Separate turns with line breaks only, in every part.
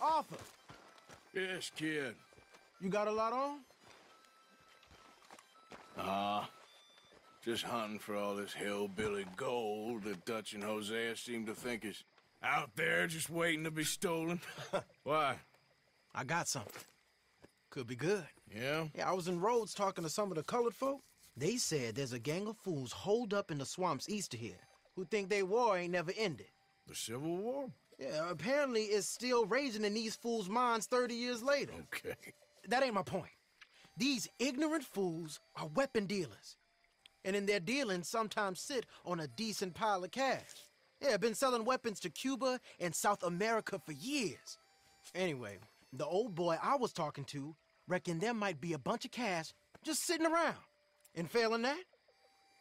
Arthur!
Yes, kid.
You got a lot on?
Just hunting for all this hillbilly gold that Dutch and Hosea seem to think is out there just waiting to be stolen. Why?
I got something. Could be good.
Yeah?
Yeah, I was in Rhodes talking to some of the colored folk. They said there's a gang of fools holed up in the swamps east of here who think their war ain't never ended.
The Civil War?
Yeah, apparently it's still raging in these fools' minds 30 years later.
Okay.
That ain't my point. These ignorant fools are weapon dealers. And in their dealings sometimes sit on a decent pile of cash. Yeah, been selling weapons to Cuba and South America for years. Anyway, the old boy I was talking to reckoned there might be a bunch of cash just sitting around. And failing that,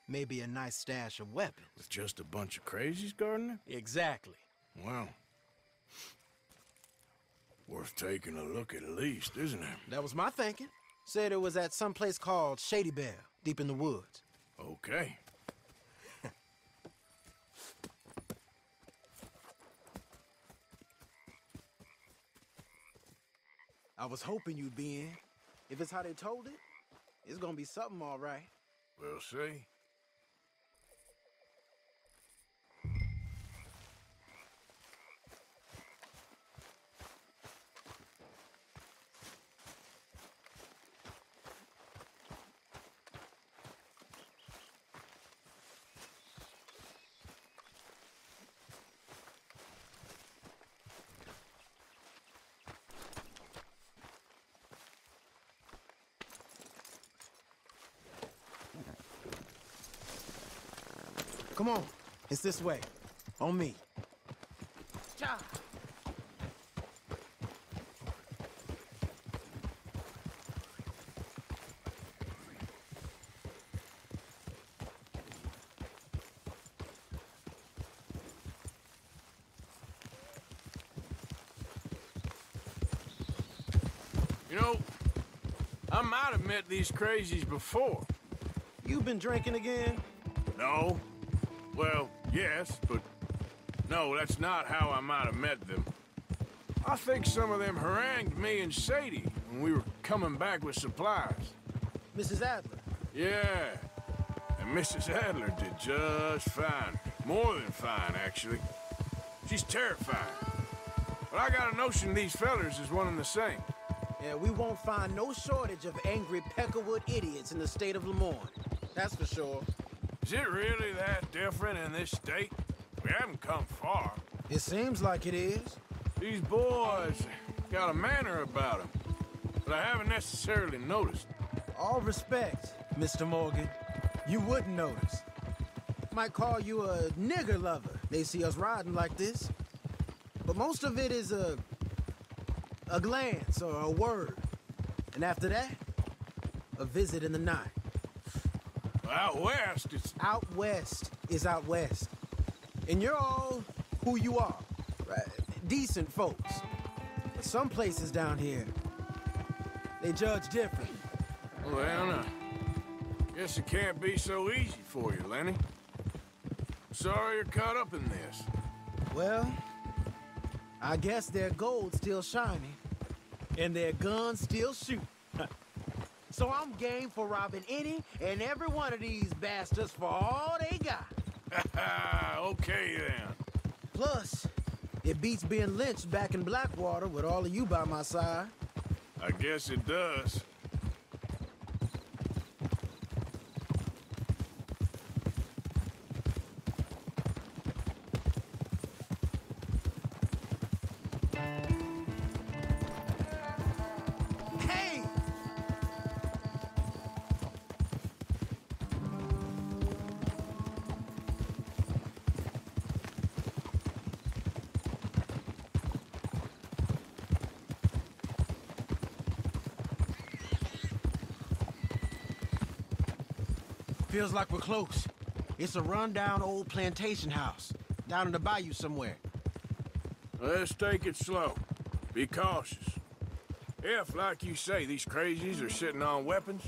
maybe a nice stash of weapons.
With just a bunch of crazies guarding it?
Exactly.
Well, worth taking a look at least, isn't it?
That was my thinking. Said it was at some place called Shady Belle, deep in the woods.
Okay.
I was hoping you'd be in. If it's how they told it, it's gonna be something all right.
We'll see.
Come on, it's this way. On me. Ja.
You know, I might have met these crazies before.
You been drinking again?
No. Well, yes, but no, that's not how I might have met them. I think some of them harangued me and Sadie when we were coming back with supplies.
Mrs. Adler?
Yeah, and Mrs. Adler did just fine. More than fine, actually. She's terrifying. But I got a notion these fellers is one and the same.
Yeah, we won't find no shortage of angry Peckerwood idiots in the state of Lemoyne. That's for sure.
Is it really that different in this state? We haven't come far.
It seems like it is.
These boys got a manner about them, but I haven't necessarily noticed.
All respect, Mr. Morgan. You wouldn't notice. Might call you a nigger lover. They see us riding like this. But most of it is a glance or a word. And after that, a visit in the night.
Out west, it's...
Out west is out west. And you're all who you are. Right? Decent folks. But some places down here, they judge different.
Well, now, guess it can't be so easy for you, Lenny. Sorry you're caught up in this.
Well, I guess their gold's still shining, and their guns still shoot. So I'm game for robbing any and every one of these bastards for all they got.
Okay, then.
Plus, it beats being lynched back in Blackwater with all of you by my side.
I guess it does.
Hey! Feels like we're close. It's a rundown old plantation house, down in the bayou somewhere.
Let's take it slow. Be cautious. If, like you say, these crazies are sitting on weapons,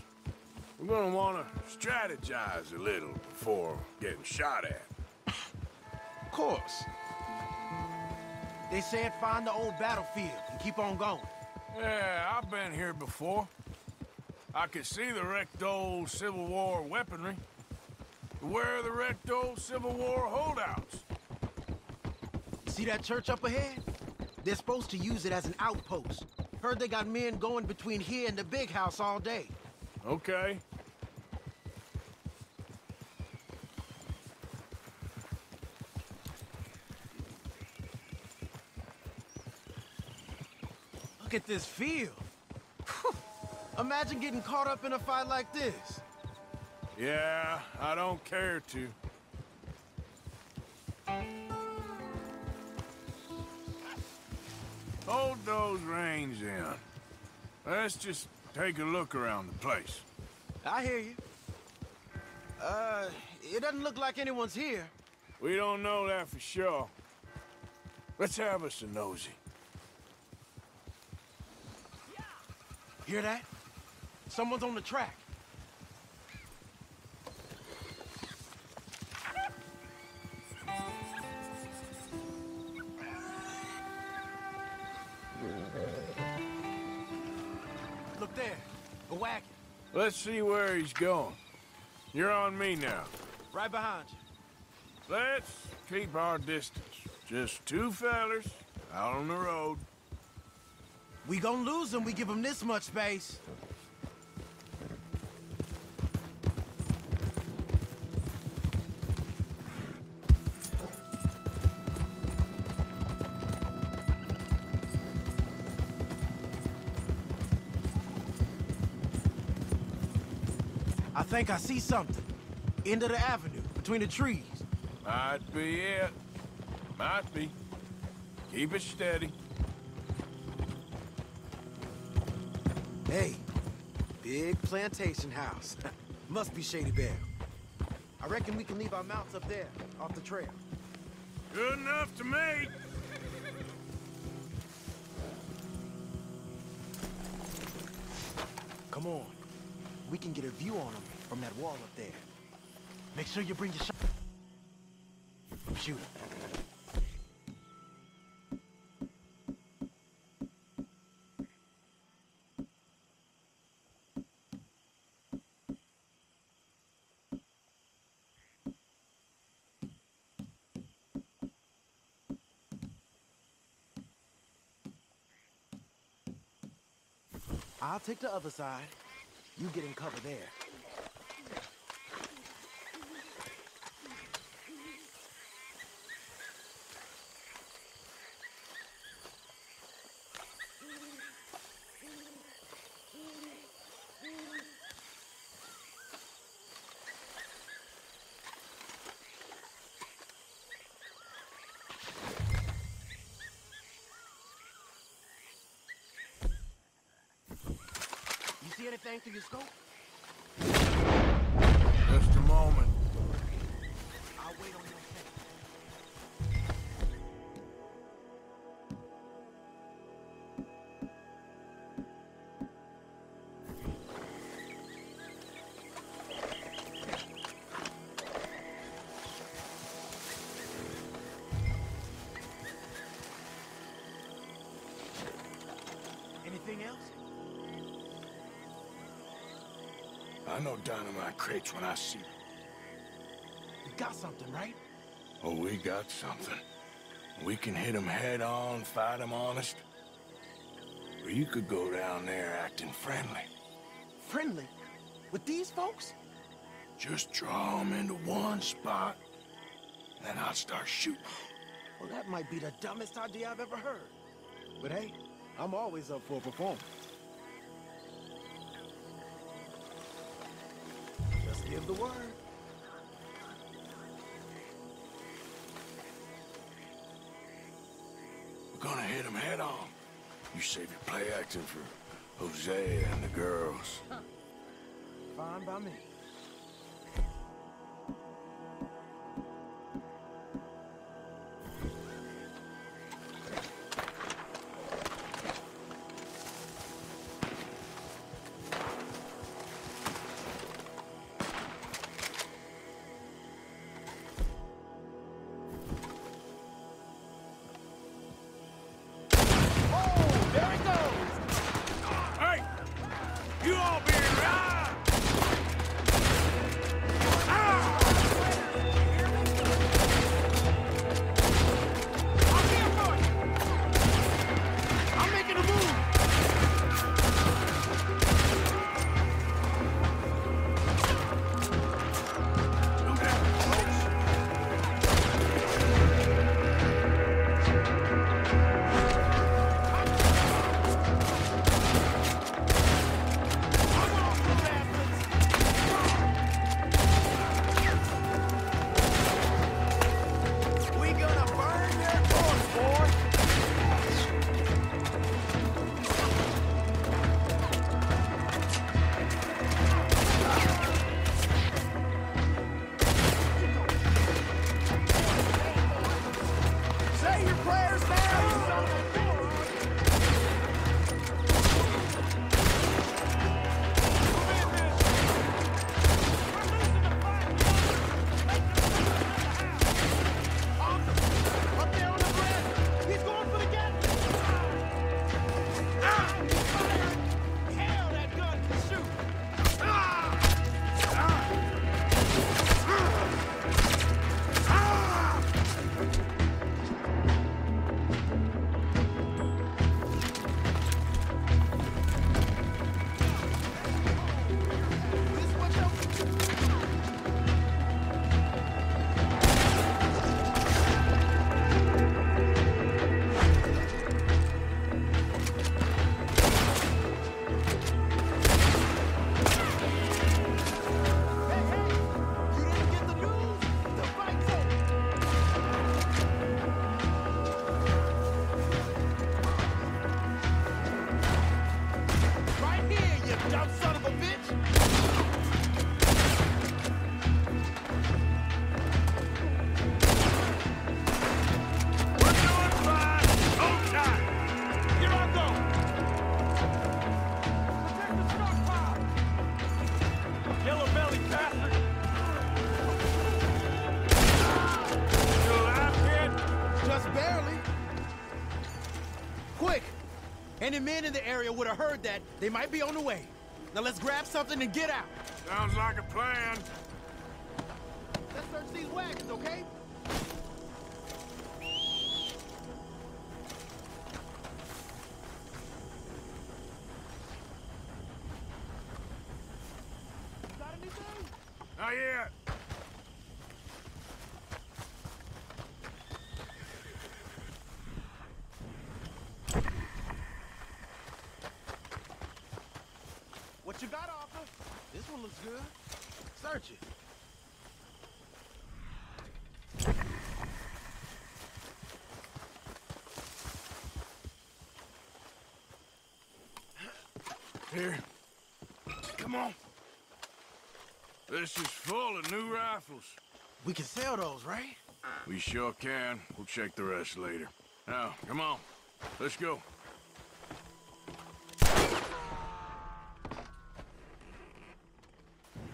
we're gonna want to strategize a little before getting shot at.
Of course. They said find the old battlefield and keep on going.
Yeah, I've been here before. I could see the wrecked old Civil War weaponry. Where are the wrecked old Civil War holdouts?
See that church up ahead? They're supposed to use it as an outpost. Heard they got men going between here and the big house all day.
Okay.
Look at this field. Imagine getting caught up in a fight like this.
Yeah, I don't care to. Hold those reins in. Let's just take a look around the place.
I hear you. It doesn't look like anyone's here.
We don't know that for sure. Let's have us a nosy.
Hear that? Someone's on the track. Look there, a wagon.
Let's see where he's going. You're on me now.
Right behind you.
Let's keep our distance. Just two fellers out on the road.
We gonna lose them, we give them this much space. I think I see something. End of the avenue, between the trees.
Might be it. Might be. Keep it steady.
Hey, big plantation house. Must be Shady Belle. I reckon we can leave our mounts up there, off the trail.
Good enough to me.
Come on. We can get a view on them from that wall up there. Make sure you bring your shot. Shoot 'em. I'll take the other side. You get in cover there. See anything through your scope?
Just a moment.
I'll wait on your Anything else?
I know dynamite crates when I see them.
We got something, right?
Oh, we got something. We can hit them head on, fight them honest. Or you could go down there acting friendly.
Friendly? With these folks?
Just draw them into one spot, then I'll start shooting.
Well, that might be the dumbest idea I've ever heard. But hey, I'm always up for a performance. Just give the word.
We're gonna hit them head on. You save your play acting for Jose and the girls.
Fine by me. Any men in the area would have heard that. They might be on the way. Now let's grab something and get out.
Sounds like a plan.
Let's search these wagons, okay? Got anything?
Not yet.
What you got, Arthur? This one looks good. Search it.
Here. Come on. This is full of new rifles.
We can sell those, right?
We sure can. We'll check the rest later. Now, come on. Let's go.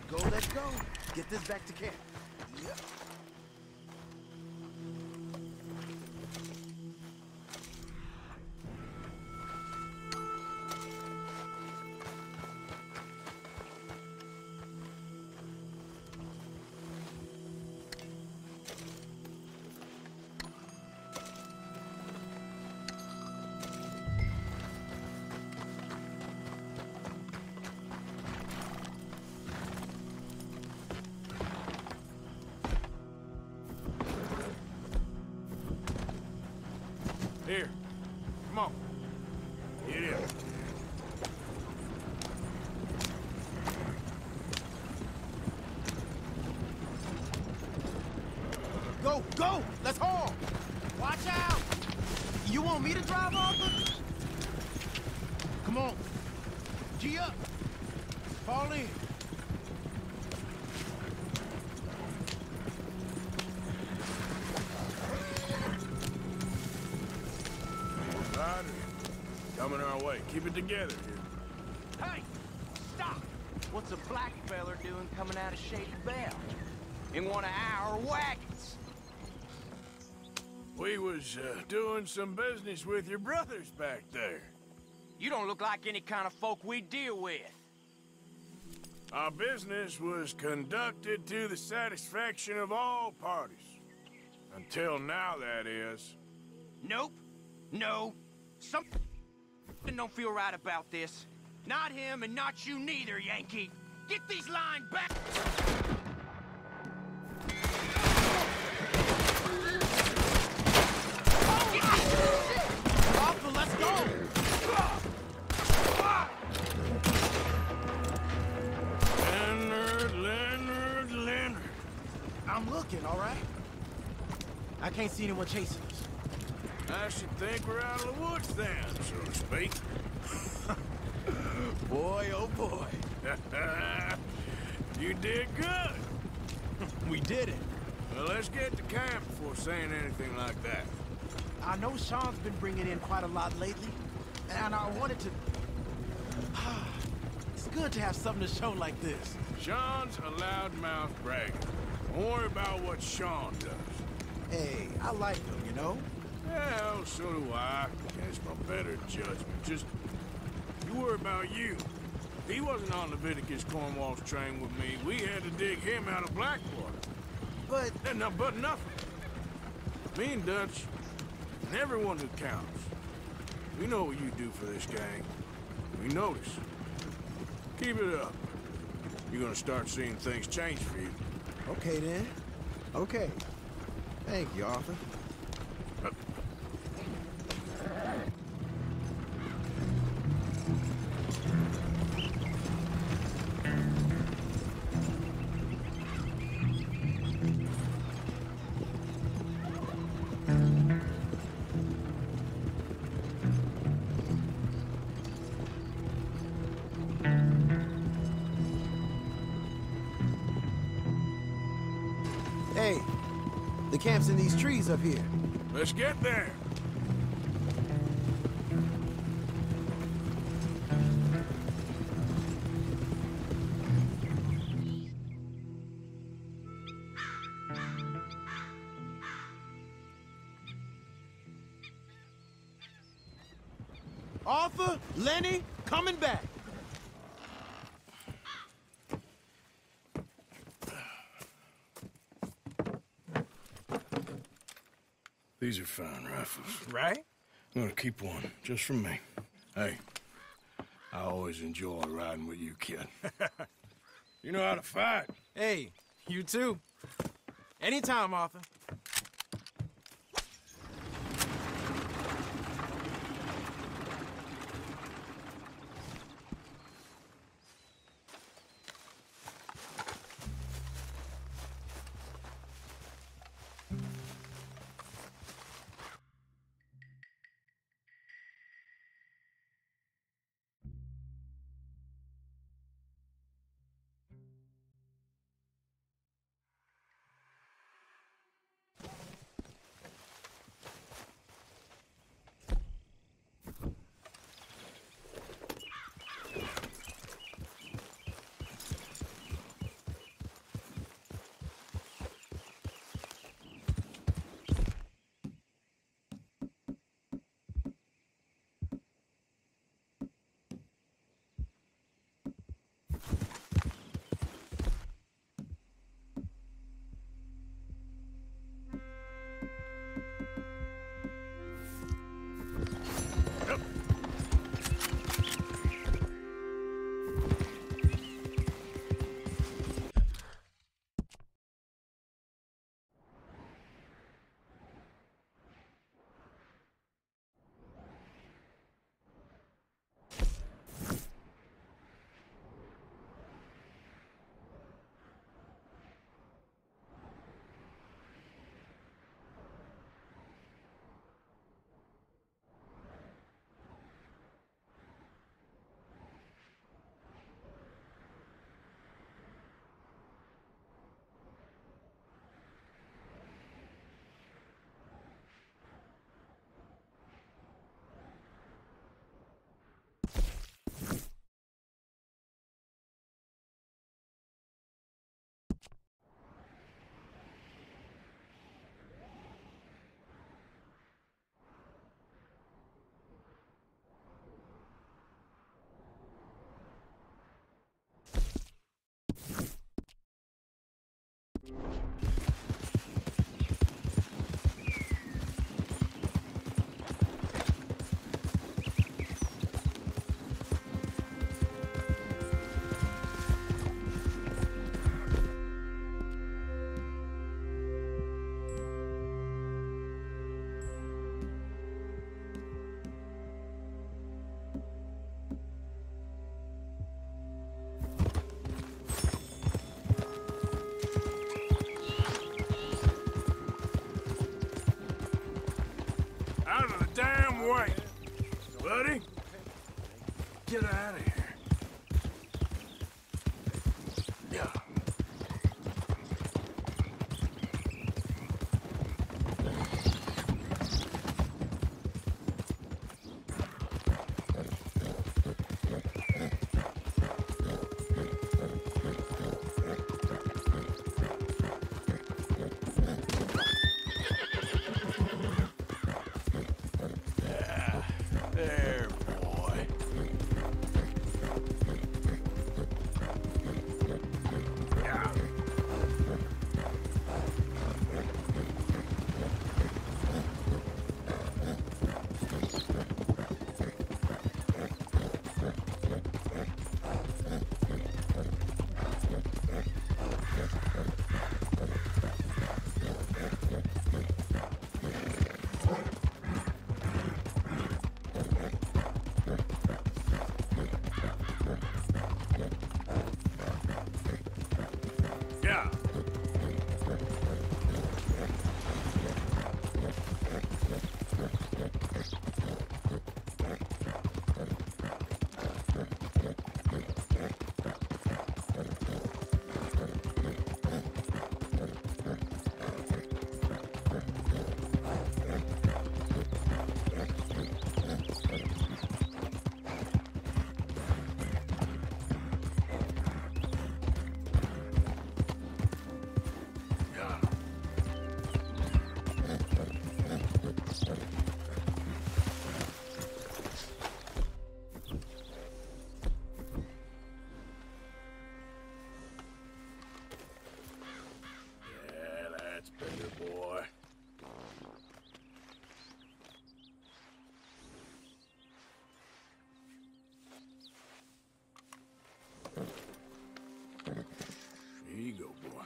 Go, let's go. Get this back to camp. Yep.
Here. Come on. Get in.
Go, go! Let's haul! Watch out! You want me to drive, Arthur? Come on. G up. Fall in.
Coming our way. Keep it together here.
Hey! Stop! What's a black feller doing coming out of Shady Bell? In one of our wagons?
We was doing some business with your brothers back there.
You don't look like any kind of folk we deal with.
Our business was conducted to the satisfaction of all parties. Until now, that is.
Nope. No. Something don't feel right about this. Not him and not you neither, Yankee. Get these lines back!
Arthur, let's go!
Leonard.
I'm looking, all right? I can't see anyone chasing us.
I should think we're out of the woods then, so to speak.
Boy, oh boy.
You did good.
We did it.
Well, let's get to camp before saying anything like that.
I know Sean's been bringing in quite a lot lately, and I wanted to... It's good to have something to show like this.
Sean's a loudmouth bragger. Don't worry about what Sean does.
Hey, I like him, you know?
Well, so do I. Against my better judgment. Just, you worry about you. He wasn't on Leviticus Cornwall's train with me. We had to dig him out of Blackwater.
But...
But nothing. Me and Dutch, and everyone who counts. We know what you do for this gang. We notice. Keep it up. You're gonna start seeing things change for you.
Okay, then. Okay. Thank you, Arthur. Hey, the camp's in these trees up here.
Let's get there.
Arthur, Lenny, coming back.
These are fine rifles.
Right?
I'm gonna keep one, just for me. Hey, I always enjoy riding with you, kid. You know how to fight.
Hey, you too. Anytime, Arthur.
Out of the damn way! Buddy, get out of here. Yeah. There, boy. Here you go, boy.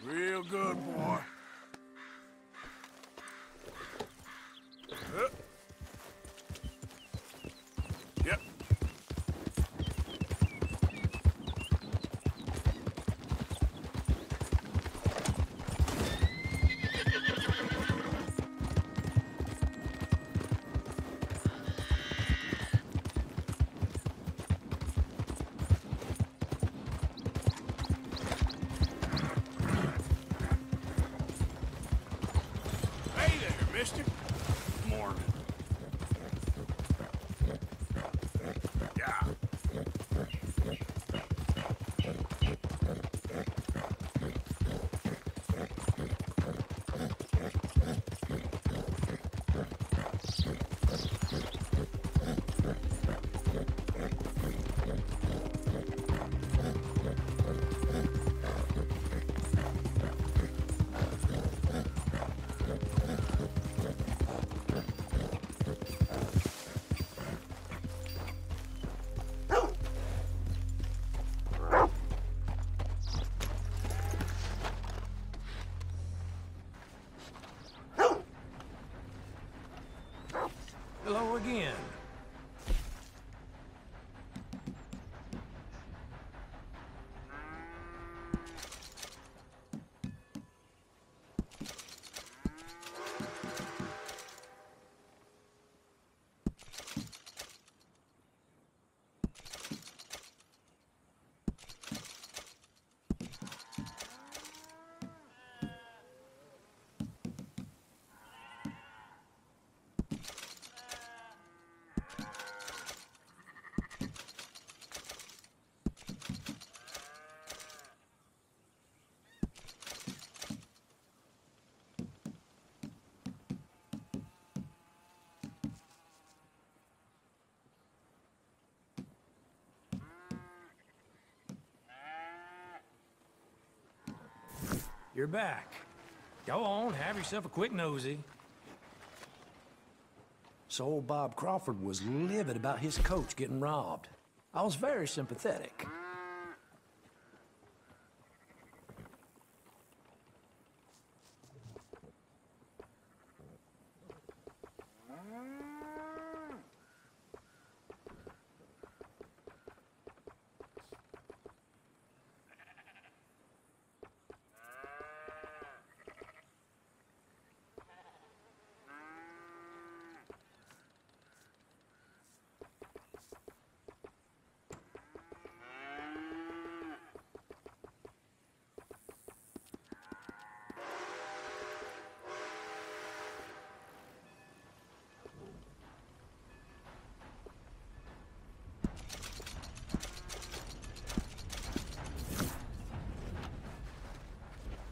Real good, boy. Yep. Hey there, mister. Morning. Yeah.
Hello again. You're back. Go on, have yourself a quick nosy. So old Bob Crawford was livid about his coach getting robbed. I was very sympathetic.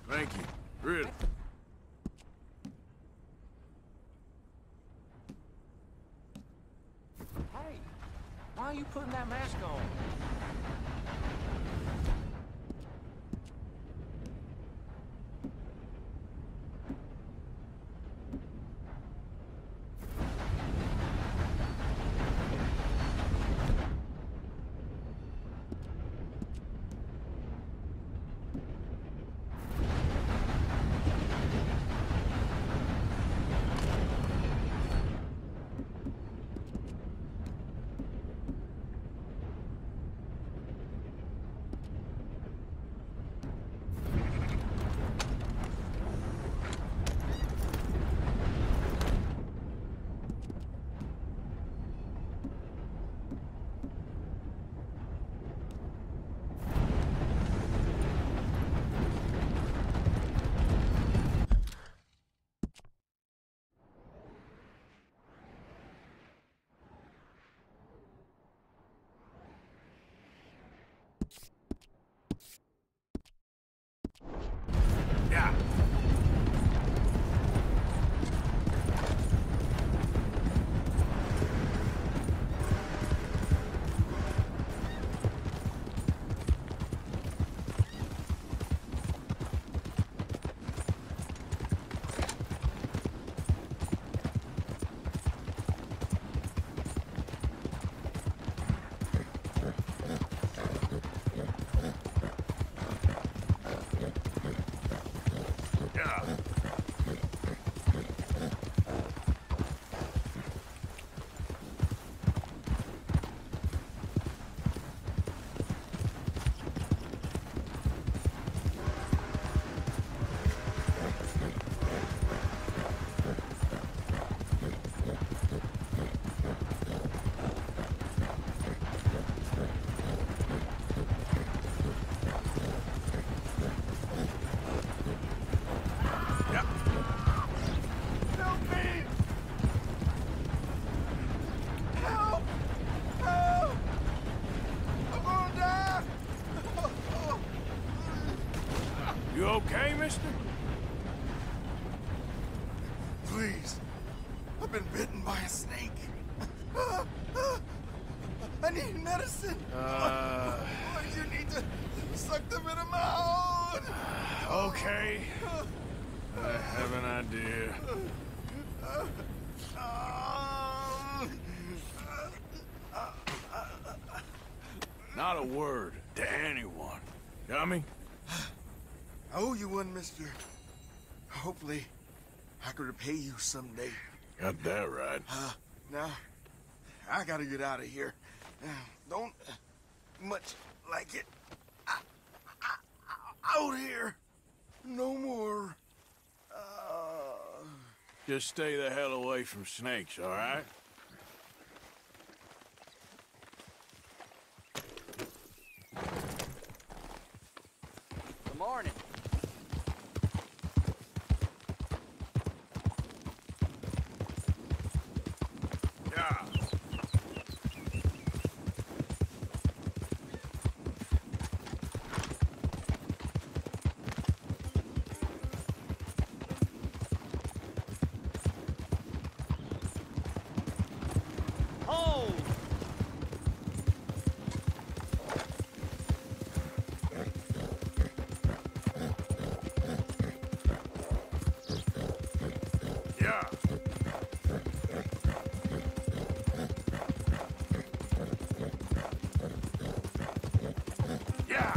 Thank you. Really.
Hey, why are you putting that mask on?
okay, mister?
Please. I've been bitten by a snake. I need medicine. You need to suck the venom out.
Okay. I have an idea. Not a word to anyone. Got me?
I owe you one, mister. Hopefully, I can repay you someday.
Got that right.
Now, I gotta get out of here. Don't much like it. Out here. No more.
Just stay the hell away from snakes, all right?
Good morning.
Yeah.
Hold!
Yeah. Yeah.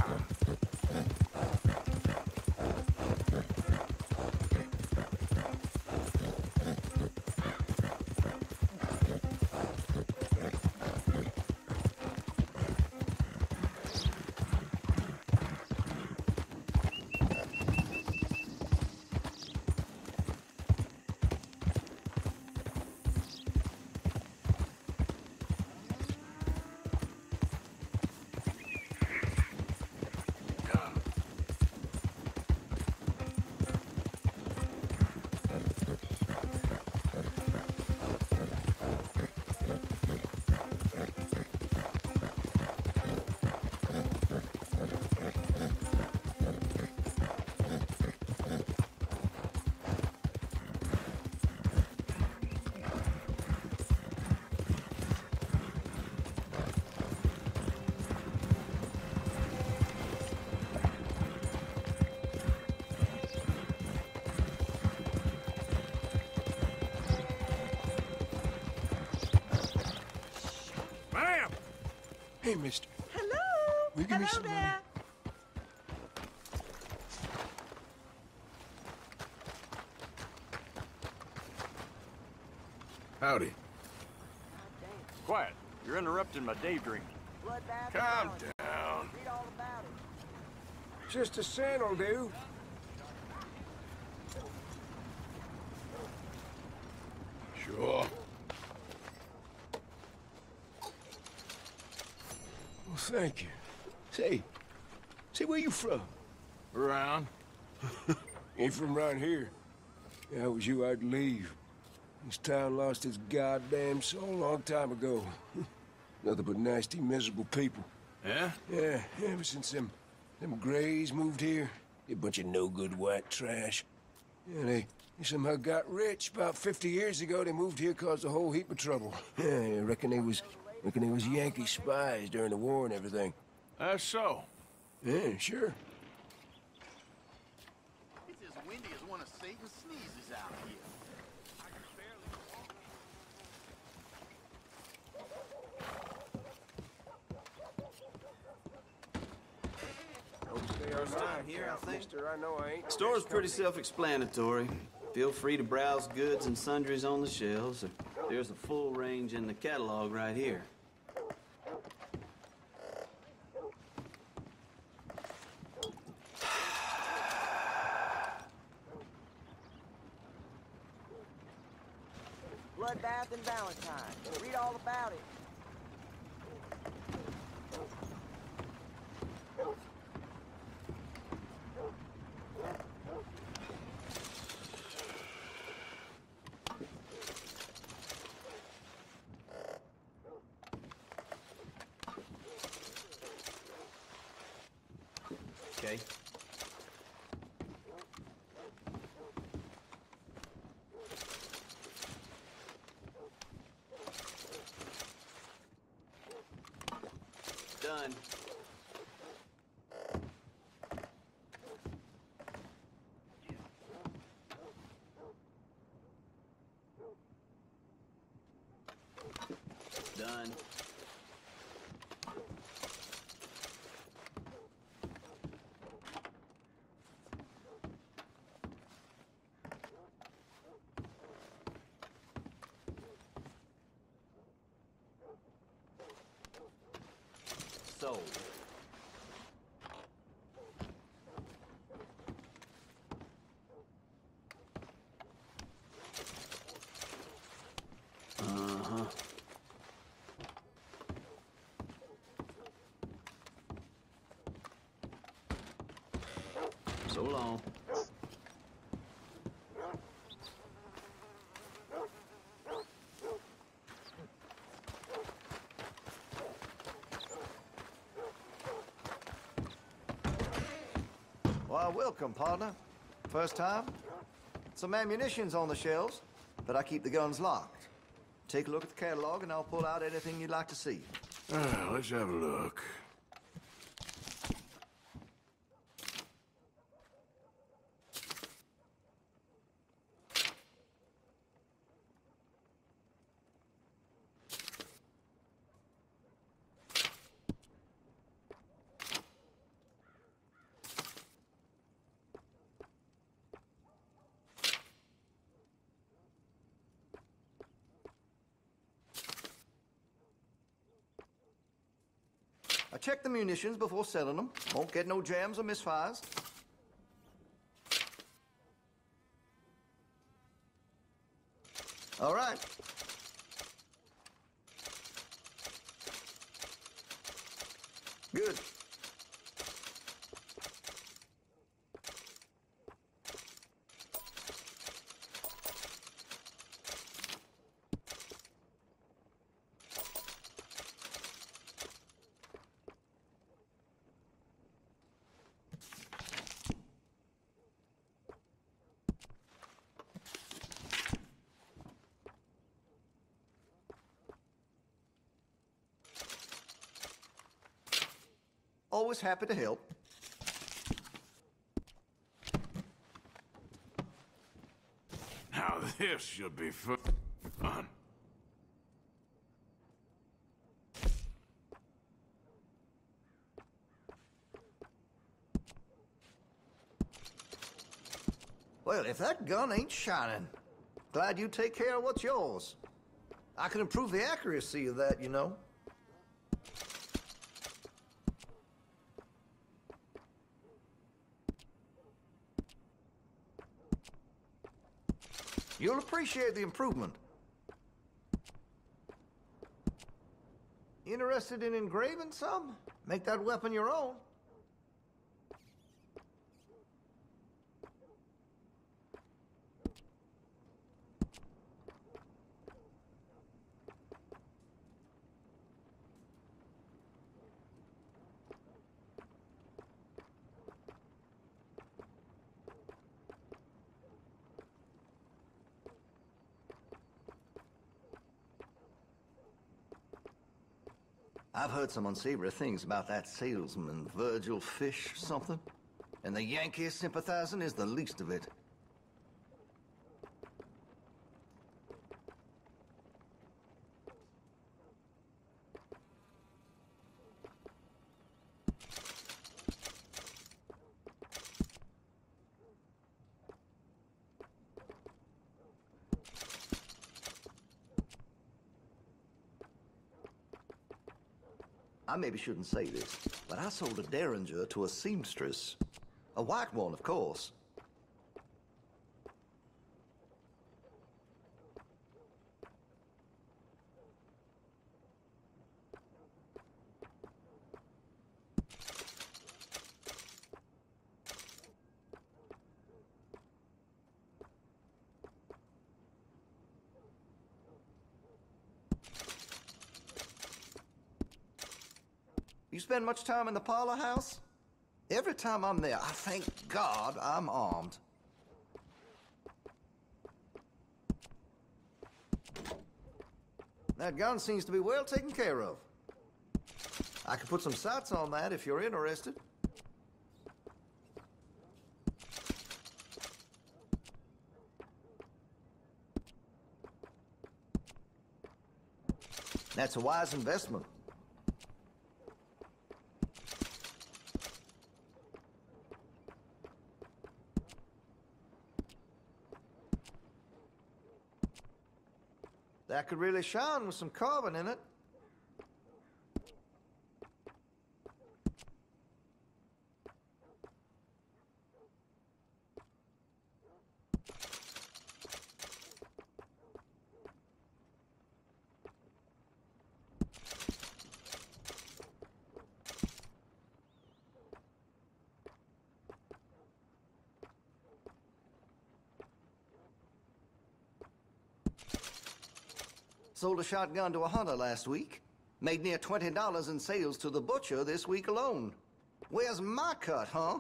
Ma'am!
Hey, mister.
Hello.
Will you give me some money?
there.
Howdy.
Quiet. You're interrupting my daydream.
Bloodbath.
Calm down.
Read all about it.
Just a cent will do.
Sure.
Well, thank you. Say, where you from?
Around.
Ain't from around here. Yeah, it was you I'd leave. This town lost its goddamn soul a long time ago. Nothing but nasty, miserable people.
Yeah?
Yeah, ever since them Greys moved here, they a bunch of no-good white trash. Yeah, they somehow got rich. About 50 years ago, they moved here, caused a whole heap of trouble. Yeah, I reckon they was Yankee spies during the war and everything.
That's so.
Yeah, sure.
It's as windy as one of Satan's sneezes out here.
First time here, I think. Mister, I know I ain't.
Store's pretty self-explanatory. Feel free to browse goods and sundries on the shelves. There's a full range in the catalog right here.
Bloodbath and Valentine. Read all about it.
Okay. Done. Done. Sold. Uh-huh. So long.
Why, welcome, partner. First time? Some ammunition's on the shelves, but I keep the guns locked. Take a look at the catalog, and I'll pull out anything you'd like to see.
Let's have a look.
I check the munitions before selling them. Won't get no jams or misfires. All right. Good. Always happy to help.
Now this should be fun.
Well, if that gun ain't shining, glad you take care of what's yours. I can improve the accuracy of that, you know. You'll appreciate the improvement. Interested in engraving some? Make that weapon your own. I've heard some unsavory things about that salesman, Virgil Fish or something. And the Yankee sympathizing is the least of it. I maybe shouldn't say this, but I sold a derringer to a seamstress. A white one, of course. You spend much time in the parlor house? Every time I'm there, I thank God I'm armed. That gun seems to be well taken care of. I could put some sights on that if you're interested. That's a wise investment. That could really shine with some carbon in it. Sold a shotgun to a hunter last week. Made near $20 in sales to the butcher this week alone. Where's my cut, huh?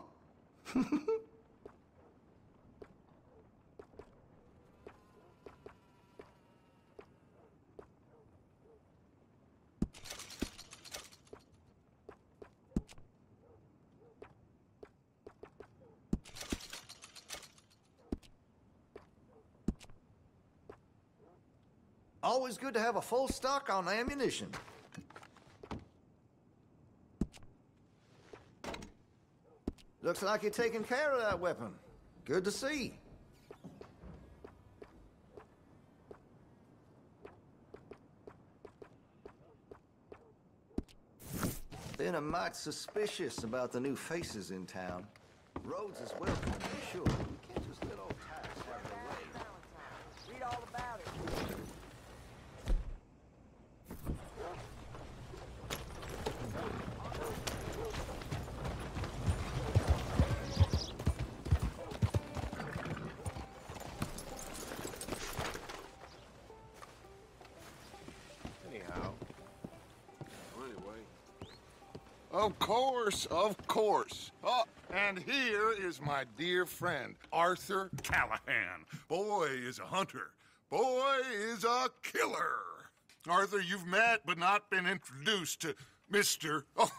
Always good to have a full stock on ammunition. Looks like you're taking care of that weapon. Good to see. Been a mite suspicious about the new faces in town. Rhodes is welcome, to be sure. We can't just let old ties have their way.
Read all about it.
Of course, of course. Oh, and here is my dear friend, Arthur Callahan. Boy is a hunter. Boy is a killer. Arthur, you've met but not been introduced to Mr. Oh,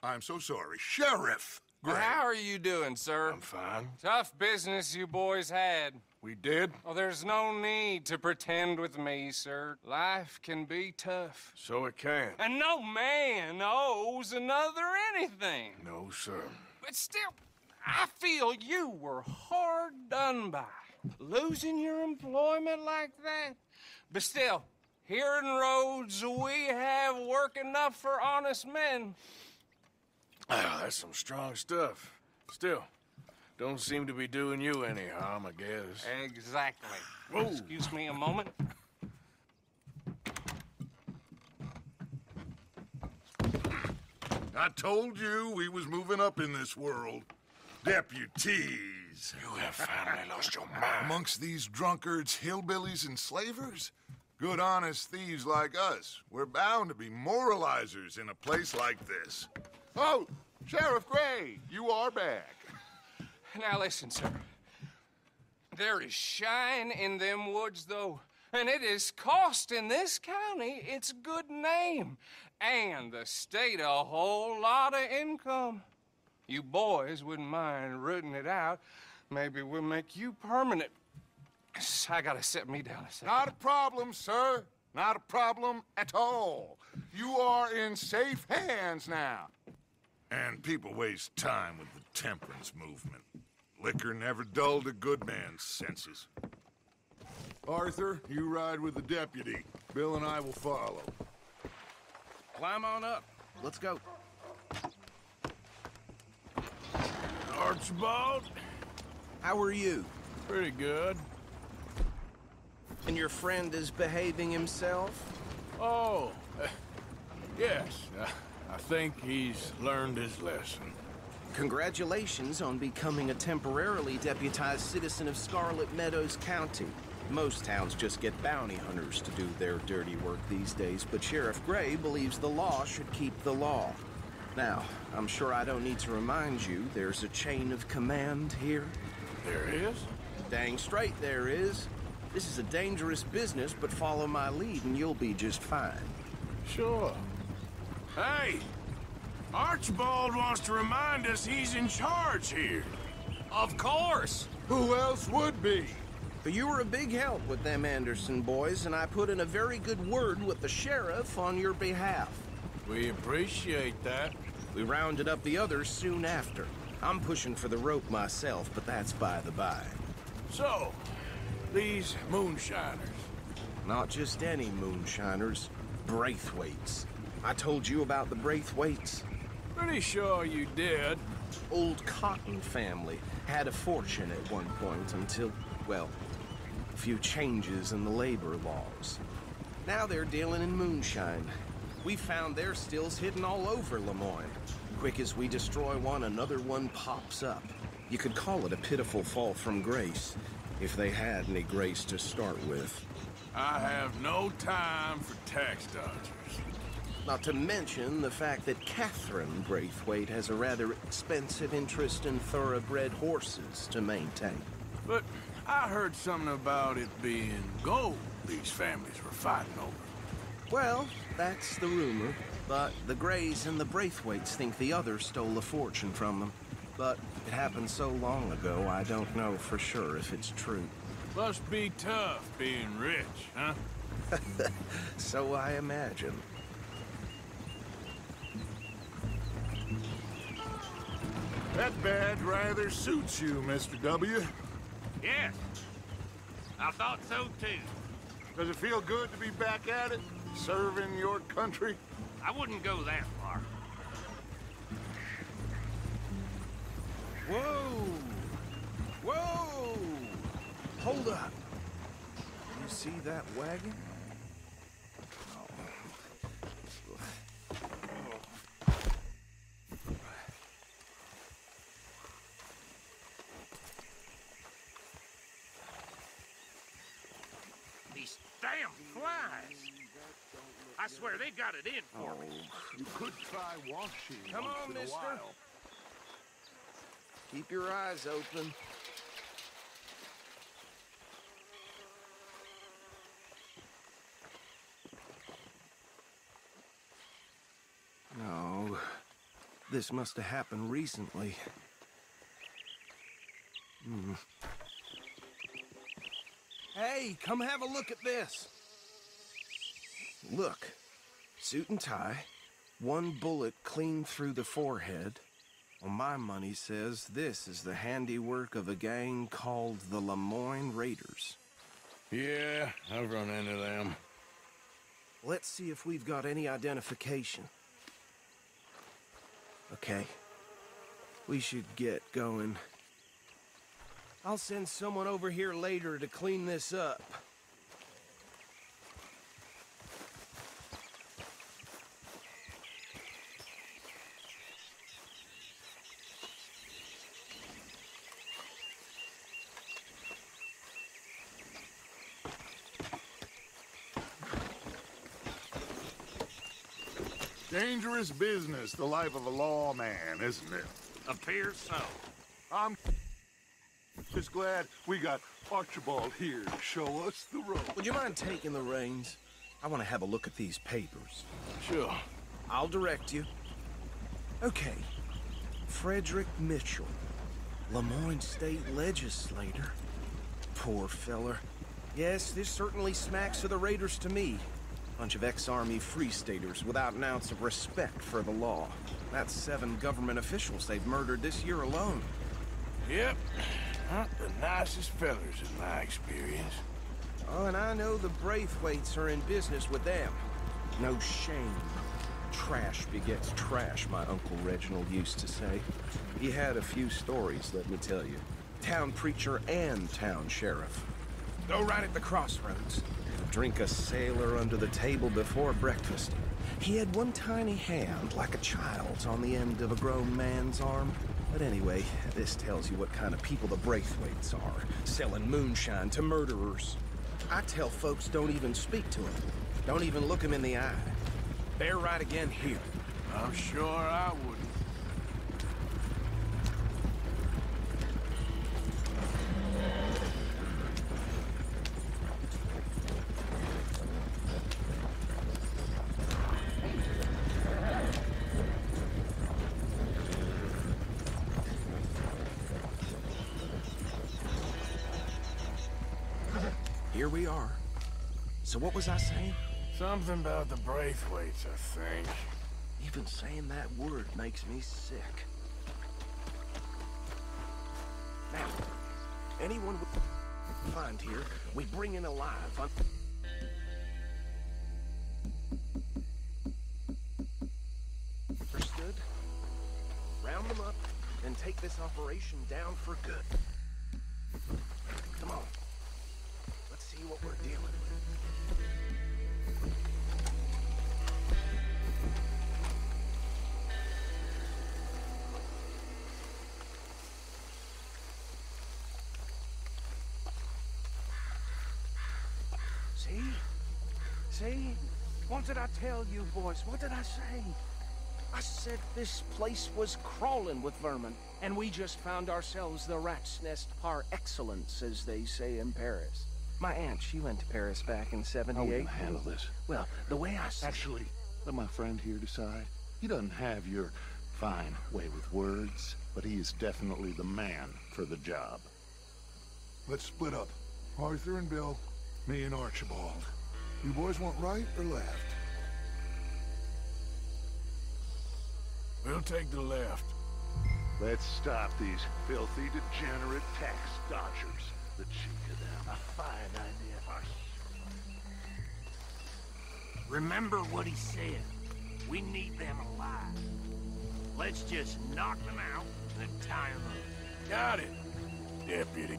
I'm so sorry, Sheriff Gray.
How are you doing, sir?
I'm fine.
Tough business you boys had.
We did?
Oh, there's no need to pretend with me, sir. Life can be tough.
So it can.
And no man owes another anything.
No, sir.
But still, I feel you were hard done by. Losing your employment like that. But still, here in Rhodes, we have work enough for honest men.
Ah, that's some strong stuff. Still, don't seem to be doing you any harm, I guess.
Exactly.
Whoa.
Excuse me a moment.
I told you we was moving up in this world. Deputies.
You have finally lost your mind.
Amongst these drunkards, hillbillies, and slavers? Good, honest thieves like us. We're bound to be moralizers in a place like this. Oh, Sheriff Gray, you are back.
Now listen, sir. There is shine in them woods, though, and it is costing this county its good name and the state a whole lot of income. You boys wouldn't mind rooting it out. Maybe we'll make you permanent. I gotta sit me down a second.
Not a problem, sir. Not a problem at all. You are in safe hands now. And people waste time with the temperance movement. Liquor never dulled a good man's senses. Arthur, you ride with the deputy. Bill and I will follow.
Climb on up. Let's go.
Archibald?
How are you?
Pretty good.
And your friend is behaving himself?
Oh, yes. I think he's learned his lesson.
Congratulations on becoming a temporarily deputized citizen of Scarlet Meadows County. Most towns just get bounty hunters to do their dirty work these days, but Sheriff Gray believes the law should keep the law. Now, I'm sure I don't need to remind you there's a chain of command here.
There is?
Dang straight there is. This is a dangerous business, but follow my lead and you'll be just fine.
Sure. Hey, Archibald wants to remind us he's in charge here.
Of course.
Who else would be?
But you were a big help with them Anderson boys, and I put in a very good word with the sheriff on your behalf.
We appreciate that.
We rounded up the others soon after. I'm pushing for the rope myself, but that's by the by.
So, these moonshiners.
Not just any moonshiners, Braithwaites. I told you about the Braithwaites.
Pretty sure you did.
Old Cotton family had a fortune at one point until, well, a few changes in the labor laws. Now they're dealing in moonshine. We found their stills hidden all over Lemoyne. Quick as we destroy one, another one pops up. You could call it a pitiful fall from grace, if they had any grace to start with.
I have no time for tax dodgers.
Not to mention the fact that Catherine Braithwaite has a rather expensive interest in thoroughbred horses to maintain.
But I heard something about it being gold these families were fighting over.
Well, that's the rumor. But the Greys and the Braithwaites think the others stole a fortune from them. But it happened so long ago, I don't know for sure if it's true.
Must be tough being rich, huh?
So I imagine.
That badge rather suits you, Mr. W.
Yes. I thought so, too.
Does it feel good to be back at it, serving your country?
I wouldn't go that far.
Whoa! Whoa! Hold up. You see that wagon?
These damn flies. I swear they got it in for me.
You could try washing.
Come on, mister. Keep your eyes open. No, this must have happened recently. Hey, come have a look at this. Look, suit and tie, one bullet clean through the forehead. Well, my money says this is the handiwork of a gang called the Lemoyne Raiders.
Yeah, I've run into them.
Let's see if we've got any identification. Okay. We should get going. I'll send someone over here later to clean this up.
Dangerous business, the life of a lawman, isn't it?
Appears so.
I'm just glad we got Archibald here to show us the road.
Would you mind taking the reins? I want to have a look at these papers.
Sure.
I'll direct you. Okay. Frederick Mitchell, Lemoyne State Legislator. Poor feller. Yes, this certainly smacks of the Raiders to me. Bunch of ex-Army Free Staters without an ounce of respect for the law. That's 7 government officials they've murdered this year alone.
Yep. Not the nicest fellers in my experience.
Oh, and I know the Braithwaites are in business with them. No shame. Trash begets trash, my Uncle Reginald used to say. He had a few stories, let me tell you. Town preacher and town sheriff. Go right at the crossroads. Drink a sailor under the table before breakfast. He had one tiny hand, like a child's, on the end of a grown man's arm. But anyway, this tells you what kind of people the Braithwaites are, selling moonshine to murderers. I tell folks don't even speak to them. Don't even look them in the eye. They're right again here.
I'm sure I wouldn't.
here we are. So what was I saying?
Something about the Braithwaites, I think.
Even saying that word makes me sick. Now, anyone we find here, we bring in alive. Understood? Round them up and take this operation down for good. Come on. Let's see what we're dealing with. See? What did I tell you, boys? What did I say? I said this place was crawling with vermin, and we just found ourselves the rat's nest par excellence, as they say in Paris. My aunt, she went to Paris back in '78.
How are we gonna handle this?
Well, the way I see
Actually, let my friend here decide. He doesn't have your fine way with words, but he is definitely the man for the job.
Let's split up. Arthur and Bill, me and Archibald. You boys want right or left?
We'll take the left.
Let's stop these filthy, degenerate tax dodgers. The cheek of them. A fine idea.
Remember what he said. We need them alive. Let's just knock them out and tie them up.
Got it, deputy.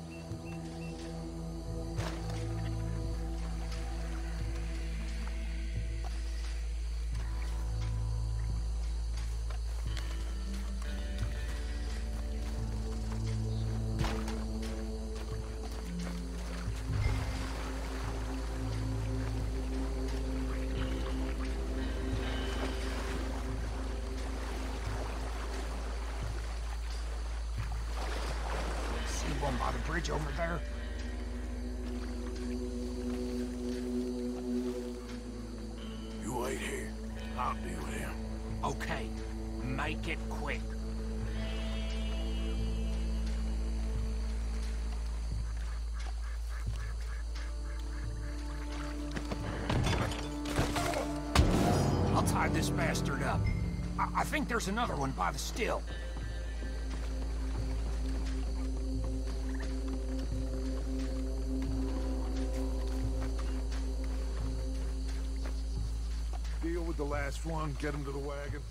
One by the bridge over there.
You wait here. I'll deal with him.
Okay, make it quick. I'll tie this bastard up. I think there's another one by the still.
Deal with the last one, get him to the wagon.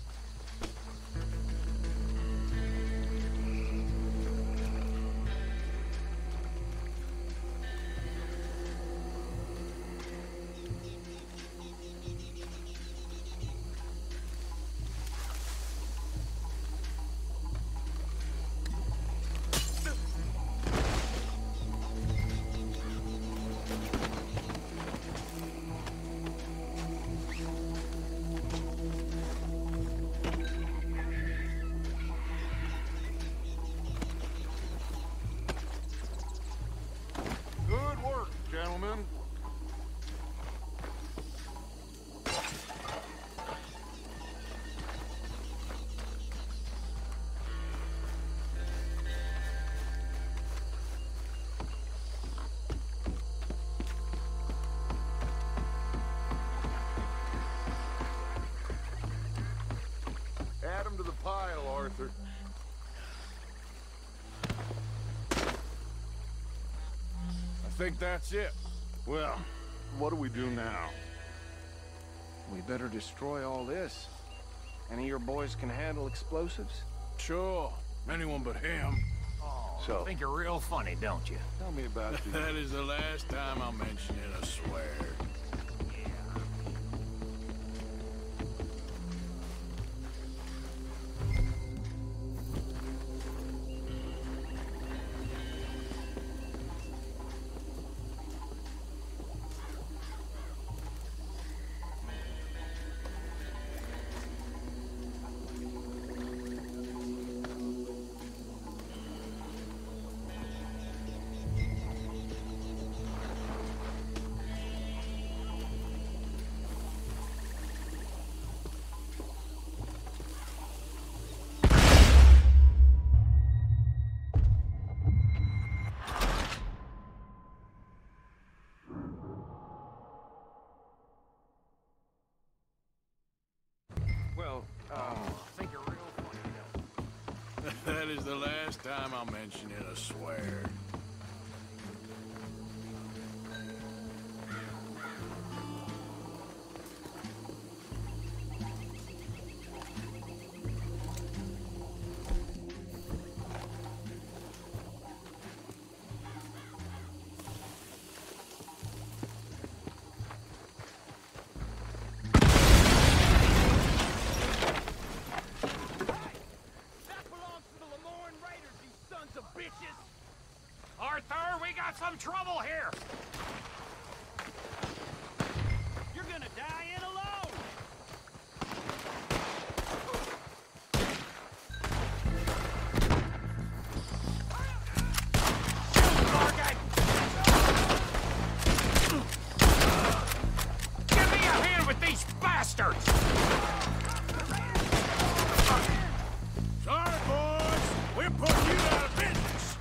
Good work, gentlemen. Add him to the pile, Arthur.
I think that's it.
Well, what do we do now?
we better destroy all this. Any of your boys can handle explosives?
Sure. Anyone but him.
Oh,
So-
you think you're real funny, don't you?
Tell me about the...
That is the last time I'll mention it, I swear. That is the last time I'll mention it, I swear.
Arthur, we got some trouble here! You're gonna die in alone! Give me a hand with these bastards!
Sorry, boys. We're putting you out of business.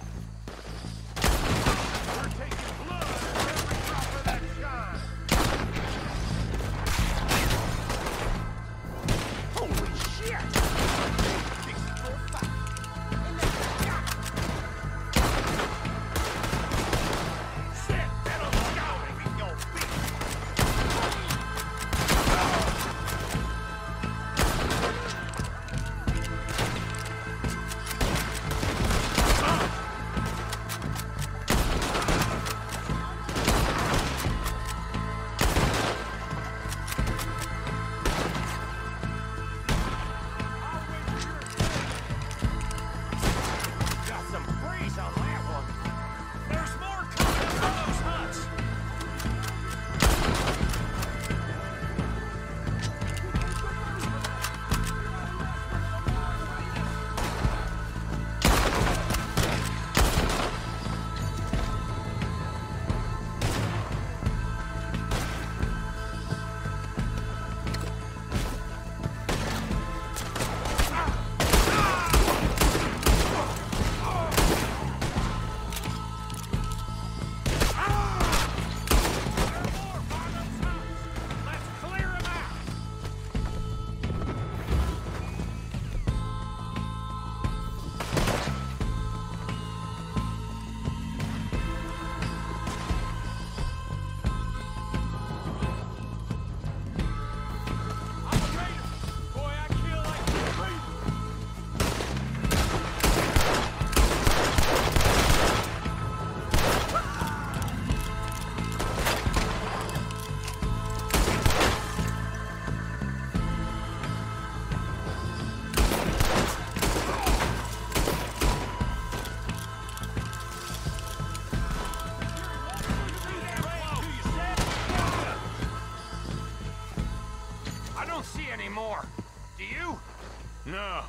No.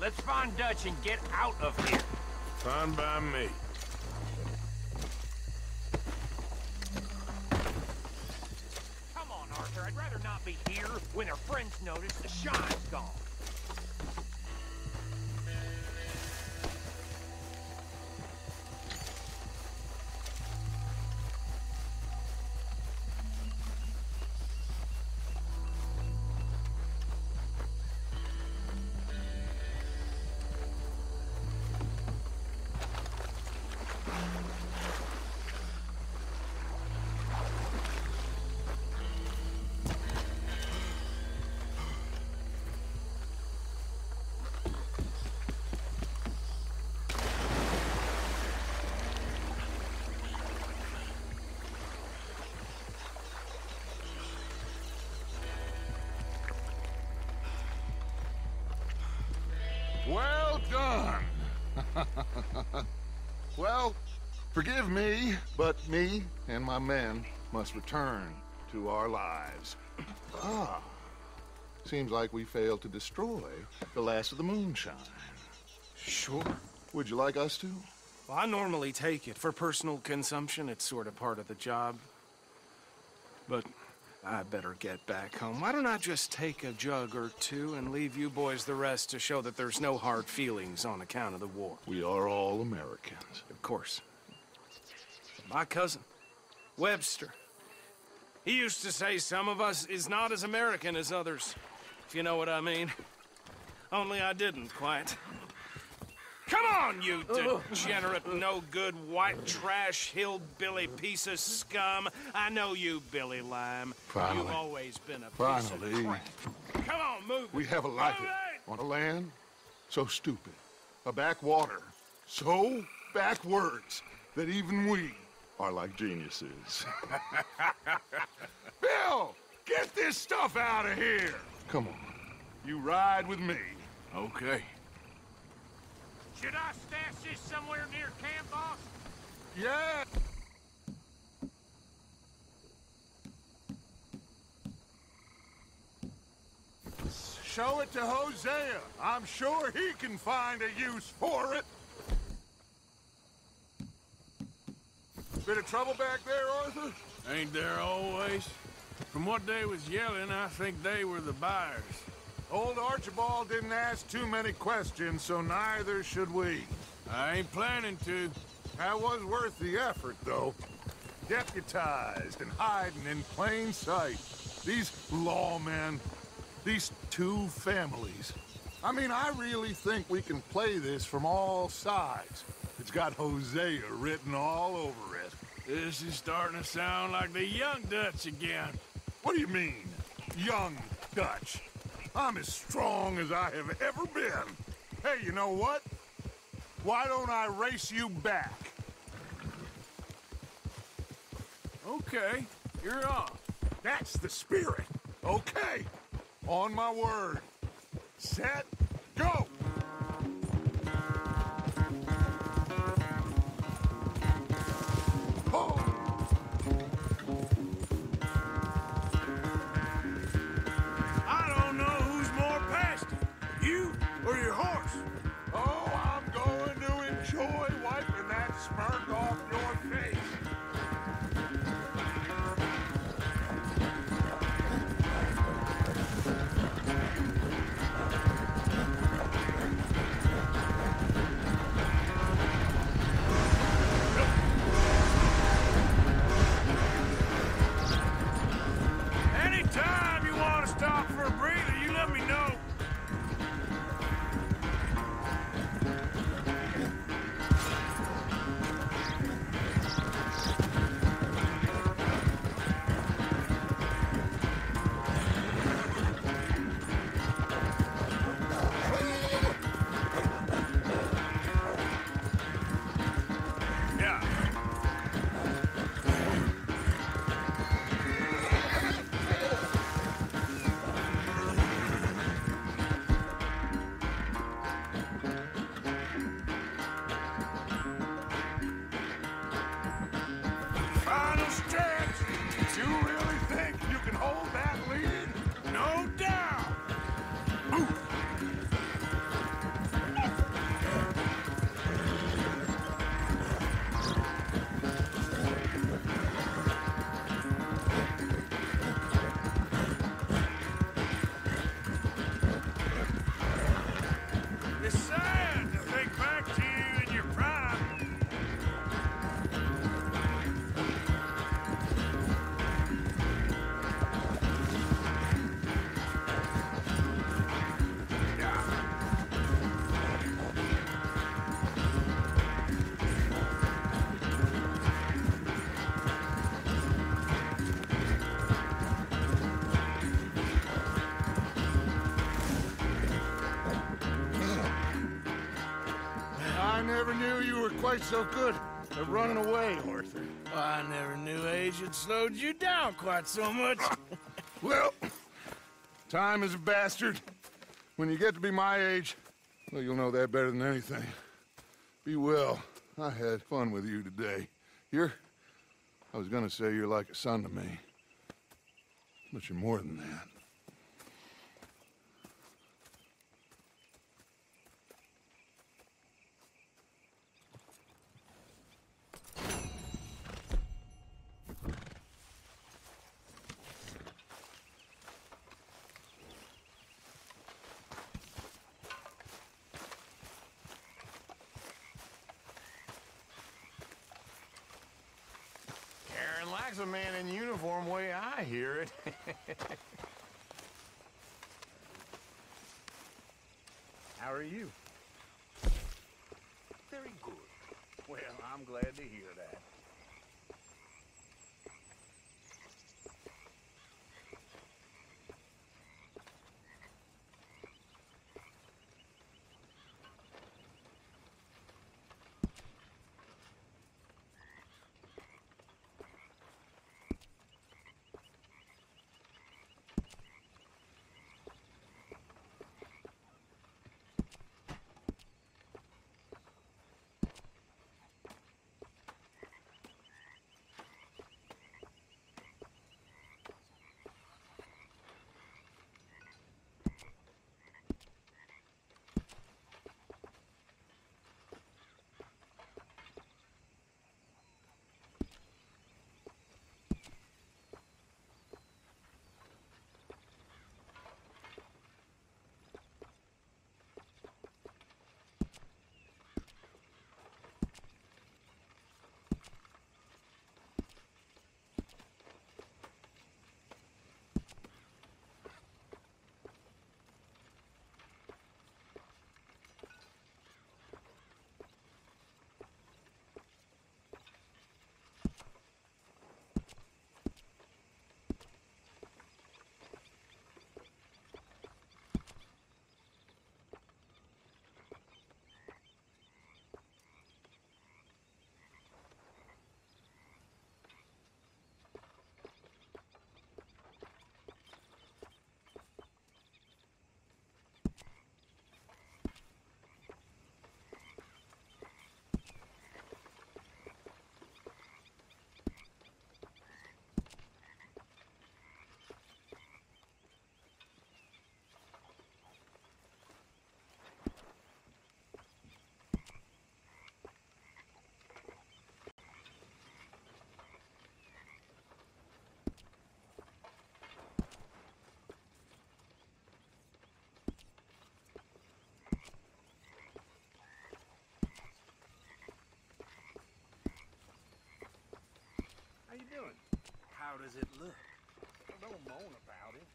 Let's find Dutch and get out of here.
Fine by me.
Come on, Arthur. I'd rather not be here when our friends notice the shine's gone.
Well done. Well, forgive me, but me and my men must return to our lives. Ah, seems like we failed to destroy the last of the moonshine.
Sure.
Would you like us to?
Well, I normally take it. For personal consumption, it's sort of part of the job. But I better get back home. Why don't I just take a jug or two and leave you boys the rest to show that there's no hard feelings on account of the war?
We are all Americans.
Of course. My cousin, Webster, he used to say some of us is not as American as others, if you know what I mean. Only I didn't quite.
Come on, you degenerate, no-good, white trash, hillbilly piece of scum. I know you, Billy Lime.
Finally.
You've always been a piece of crap. Come on, move.
We have a life on a land so stupid, a backwater so backwards that even we are like geniuses. Bill, get this stuff out of here. Come on, you ride with me.
Okay.
Should I stash this somewhere near camp, boss?
Yeah. Show it to Hosea. I'm sure he can find a use for it. Bit of trouble back there, Arthur?
Ain't there always? From what they was yelling, I think they were the buyers.
Old Archibald didn't ask too many questions, so neither should we.
I ain't planning to.
That was worth the effort, though. Deputized and hiding in plain sight. These lawmen, these two families. I mean, I really think we can play this from all sides. It's got Hosea written all over it.
This is starting to sound like the Young Dutch again.
What do you mean, Young Dutch? I'm as strong as I have ever been. Hey, you know what? Why don't I race you back?
Okay, you're off.
That's the spirit. Okay, on my word. Set, go! Oh.
I don't know who's more past it, you or your horse.
Oh, I'm going to enjoy wiping that smirk off your face.
Anytime you want to stop for a breather, you let me know. Yeah.
Final stretch. You really think you can hold that lead?
No doubt. It's sad to think back to you in your prime.
I never knew you were quite so good at running away, Arthur.
I never knew age had slowed you down quite so much.
Well, time is a bastard. When you get to be my age, well, you'll know that better than anything. Be well. I had fun with you today. I was gonna say you're like a son to me. But you're more than that.
Karen likes a man in uniform way I hear it. How are you?
Well, I'm glad to hear that. How you doing?
How does it look?
Well, don't moan about it.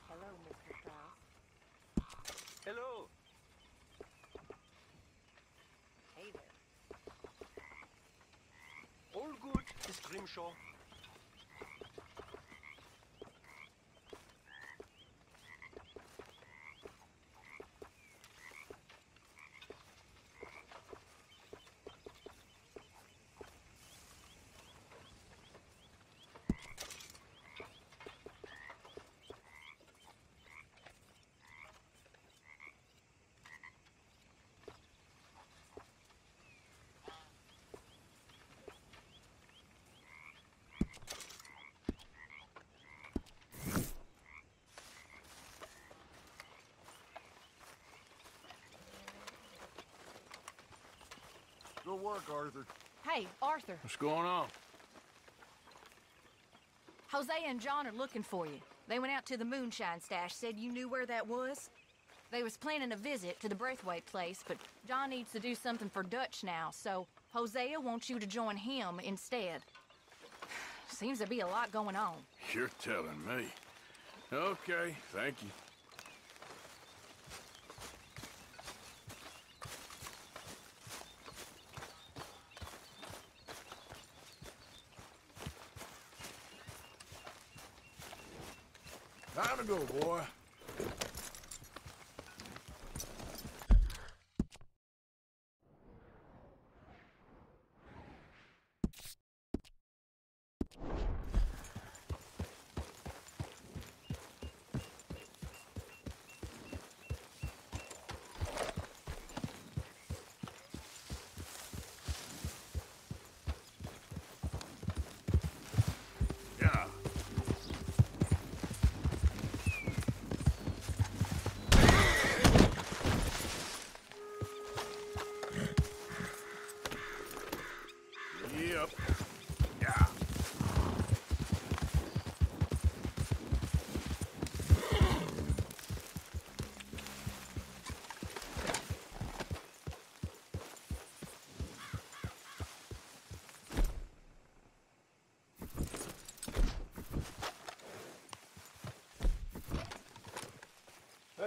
Hello, Mr. Strauss.
Hello.
Hey there.
All good, Miss Grimshaw.
Good work, Arthur.
Hey, Arthur.
What's going on?
Jose and John are looking for you. They went out to the moonshine stash, said you knew where that was. They was planning a visit to the Braithwaite place, but John needs to do something for Dutch now, so Hosea wants you to join him instead. Seems to be a lot going on.
You're telling me. Okay, thank you. Time to go, boy.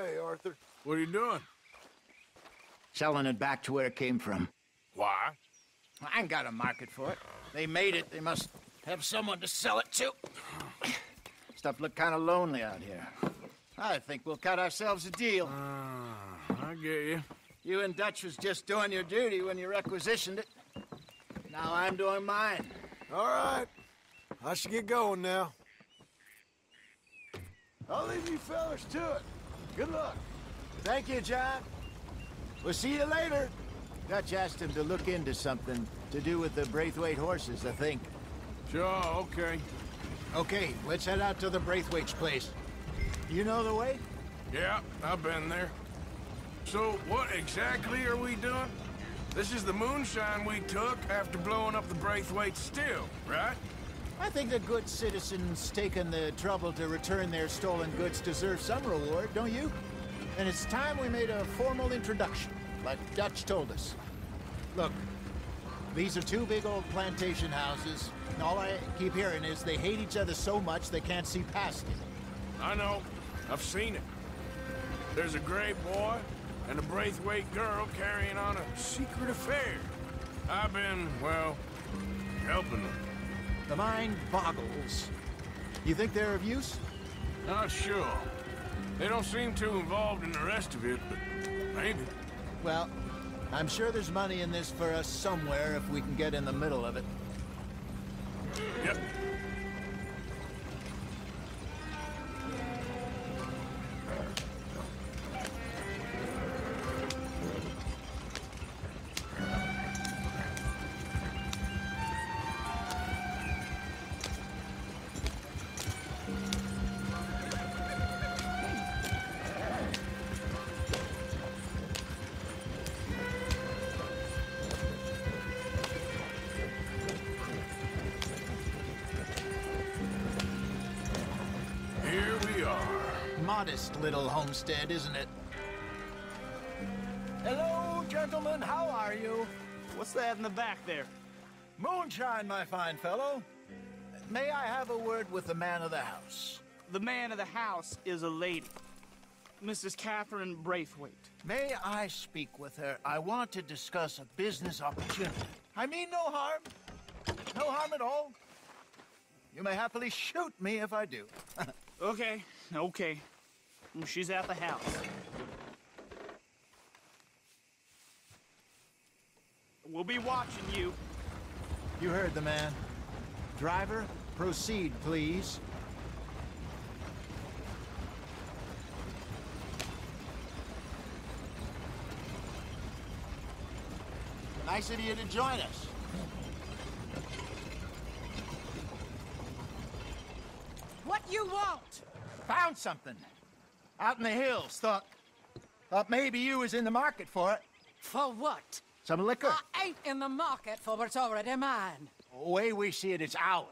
Hey, Arthur.
What are you doing?
Selling it back to where it came from.
Why?
I ain't got a market for it. They made it. They must have someone to sell it to. Stuff look kind of lonely out here. I think we'll cut ourselves a deal.
I get you.
You and Dutch was just doing your duty when you requisitioned it. Now I'm doing mine.
All right. I should get going now. I'll leave you fellas to it. Good luck.
Thank you, John. We'll see you later. Dutch asked him to look into something to do with the Braithwaite horses, I think.
Sure, okay.
Okay, let's head out to the Braithwaite's place. You know the way?
Yeah, I've been there. So, what exactly are we doing? This is the moonshine we took after blowing up the Braithwaite still, right?
I think the good citizens taking the trouble to return their stolen goods deserve some reward, don't you? And it's time we made a formal introduction, like Dutch told us. Look, these are two big old plantation houses. And all I keep hearing is they hate each other so much they can't see past it.
I know. I've seen it. There's a gray boy and a Braithwaite girl carrying on a secret affair. I've been, well, helping them.
The mind boggles. You think they're of use?
Not sure. They don't seem too involved in the rest of it, but maybe.
Well, I'm sure there's money in this for us somewhere if we can get in the middle of it.
Yep.
Modest little homestead, isn't it? Hello, gentlemen. How are you?
What's that in the back there?
Moonshine, my fine fellow. May I have a word with the man of the house?
The man of the house is a lady. Mrs. Catherine Braithwaite.
May I speak with her? I want to discuss a business opportunity. I mean no harm. No harm at all. You may happily shoot me if I do.
Okay. She's at the house. We'll be watching you.
You heard the man. Driver, proceed, please. Nice of you to join us.
What you want?
Found something. Out in the hills. Thought maybe you was in the market for it.
For what?
Some liquor.
I ain't in the market for what's already mine.
The way we see it, it's ours.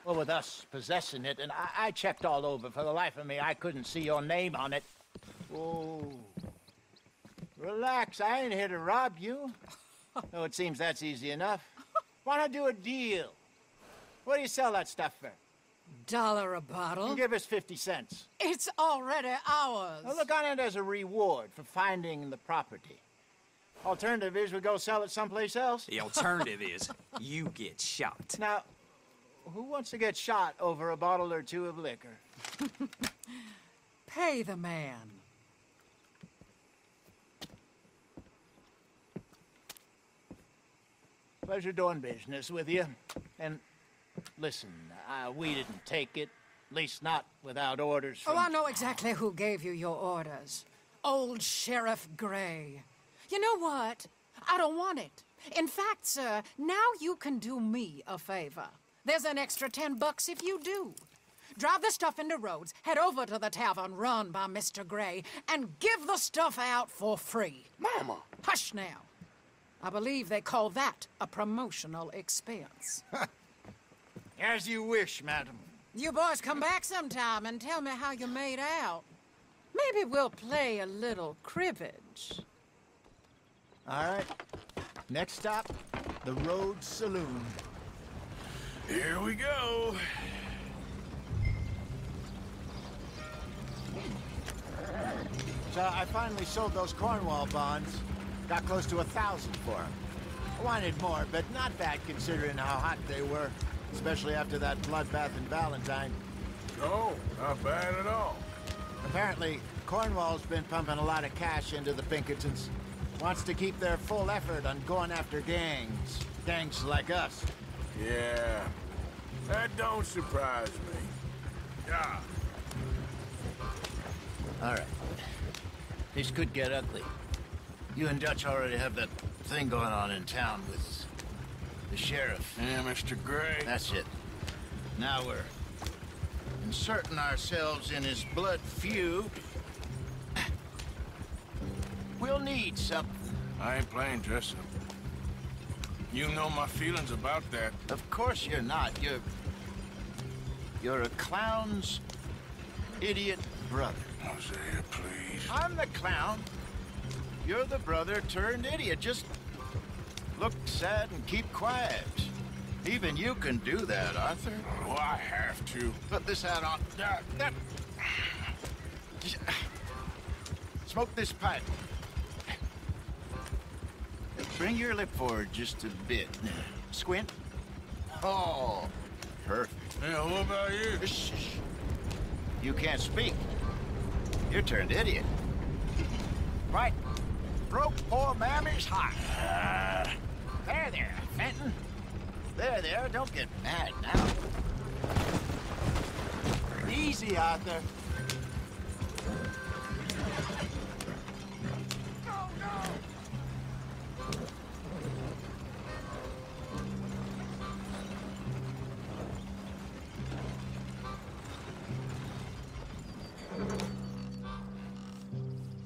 Well, with us possessing it, and I checked all over. For the life of me, I couldn't see your name on it. Oh. Relax, I ain't here to rob you. Oh, it seems that's easy enough. Why not do a deal? What do you sell that stuff for?
$1 a bottle.
You give us 50 cents.
It's already ours.
Well, look on it as a reward for finding the property. Alternative is we go sell it someplace else.
The alternative is you get shot.
Now, who wants to get shot over a bottle or two of liquor?
Pay the man.
Pleasure doing business with you. And listen, we didn't take it. At least not without orders from...
Oh, I know exactly who gave you your orders. Old Sheriff Gray. You know what? I don't want it. In fact, sir, now you can do me a favor. There's an extra $10 if you do. Drive the stuff into Rhodes, head over to the tavern run by Mr. Gray, and give the stuff out for free.
Mama!
Hush now. I believe they call that a promotional expense.
As you wish, madam.
You boys come back sometime and tell me how you made out. Maybe we'll play a little cribbage.
All right. Next stop, the Rhodes Saloon.
Here we go.
So I finally sold those Cornwall bonds. Got close to 1,000 for them. I wanted more, but not bad considering how hot they were. Especially after that bloodbath in Valentine.
No, not bad at all.
Apparently, Cornwall's been pumping a lot of cash into the Pinkertons. Wants to keep their full effort on going after gangs. Gangs like us.
Yeah, that don't surprise me. Yeah.
All right. This could get ugly. You and Dutch already have that thing going on in town with the sheriff.
Yeah, Mr. Gray.
That's it. Now we're inserting ourselves in his blood feud. We'll need something.
I ain't playing dress up. You know my feelings about that.
Of course you're not. You're a clown's idiot brother.
Hosea, please.
I'm the clown. You're the brother turned idiot. Just look sad and keep quiet. Even you can do that, Arthur.
Oh, I have to.
Put this hat on. Smoke this pipe. Bring your lip forward just a bit. Squint. Oh, perfect.
Yeah, what about you?
Shh. You can't speak. You're turned idiot. Right. Broke poor Mammy's heart. There, Fenton. There, don't get mad now. Easy, Arthur.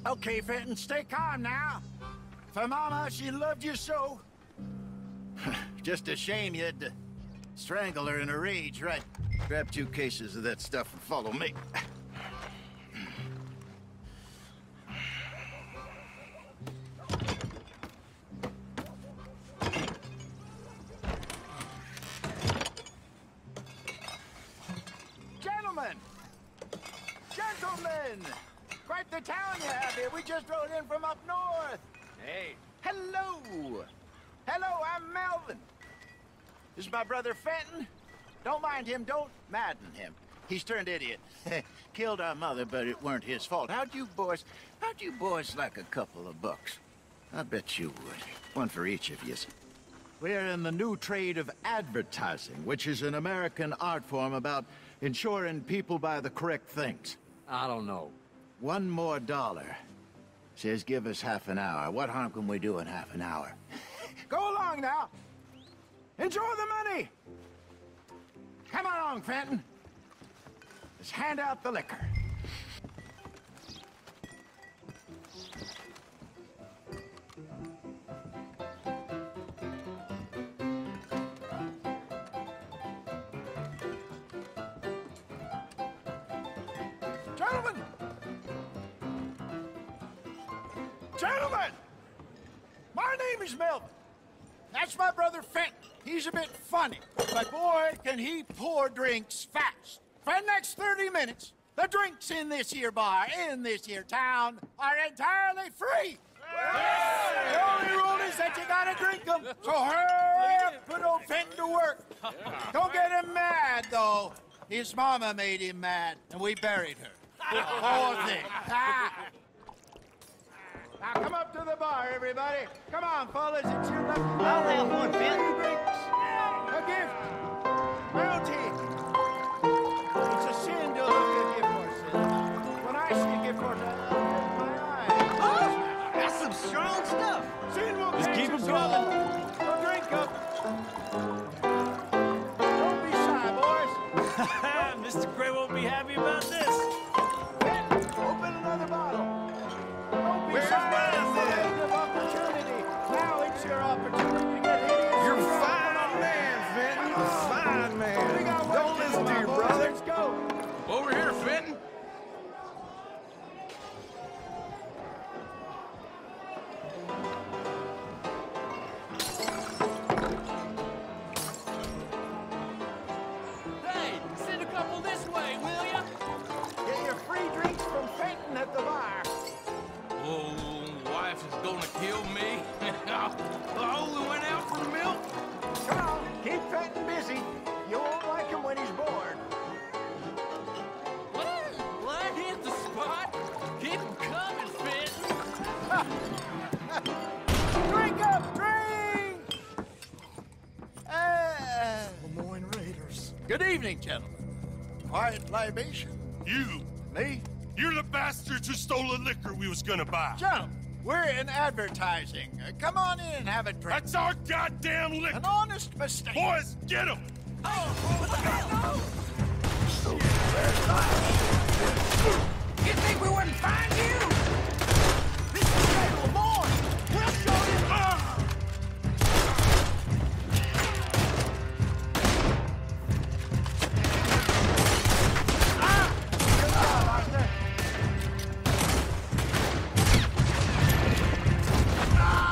Okay, Fenton, stay calm now. For Mama, she loved you so. Just a shame you had to strangle her in a rage, right? Grab 2 cases of that stuff and follow me. Gentlemen! Quite the town you have here. We just rode in from up north. Hey. Hello. Hello, I'm Melvin. This is my brother Fenton. Don't mind him. Don't madden him. He's turned idiot. Killed our mother, but it weren't his fault. How'd you boys like a couple of bucks? I bet you would. One for each of you. We're in the new trade of advertising, which is an American art form about ensuring people buy the correct things.
I don't know.
$1 more. Says give us half an hour. What harm can we do in half an hour? Go along now. Enjoy the money. Come along, Fenton. Let's hand out the liquor. Gentlemen! Gentlemen! My name is Melvin. That's my brother Fenton. He's a bit funny, but boy, can he pour drinks fast. For the next 30 minutes, the drinks in this here bar, in this here town, are entirely free. Yeah. The only rule is that you gotta drink them. So hurry up, put old Fenton to work. Don't get him mad, though. His mama made him mad, and we buried her. Poor thing. Now come up to the bar, everybody. Come on, fellas, it's your lucky.
I'll have one, Fenton.
Drinks. A gift. Bounty. It's a sin to look at gift horses. When I see a gift horse, I look my eyes.
Oh, that's some strong stuff.
Sin will
Just
catch
keep 'em
us
going.
all. So drink up. Don't be shy, boys.
Mr. Gray won't be happy about this.
Open another bottle. Don't be
Where's
shy.
mine, then?
Of opportunity. Now it's your opportunity to get hideous.
You're fine man, Fenton. Fine man.
We got one
Don't
Drink up, drink!
Lemoyne Raiders.
Good evening, gentlemen. Quiet libation.
You.
Me?
You're the bastards who stole the liquor we was gonna buy.
Gentlemen, we're in advertising. Come on in and have a drink.
That's our goddamn liquor.
An honest mistake.
Boys, get him!
You think we wouldn't find you? This is Ray Lemoyne. We'll show you. Good job, Arthur.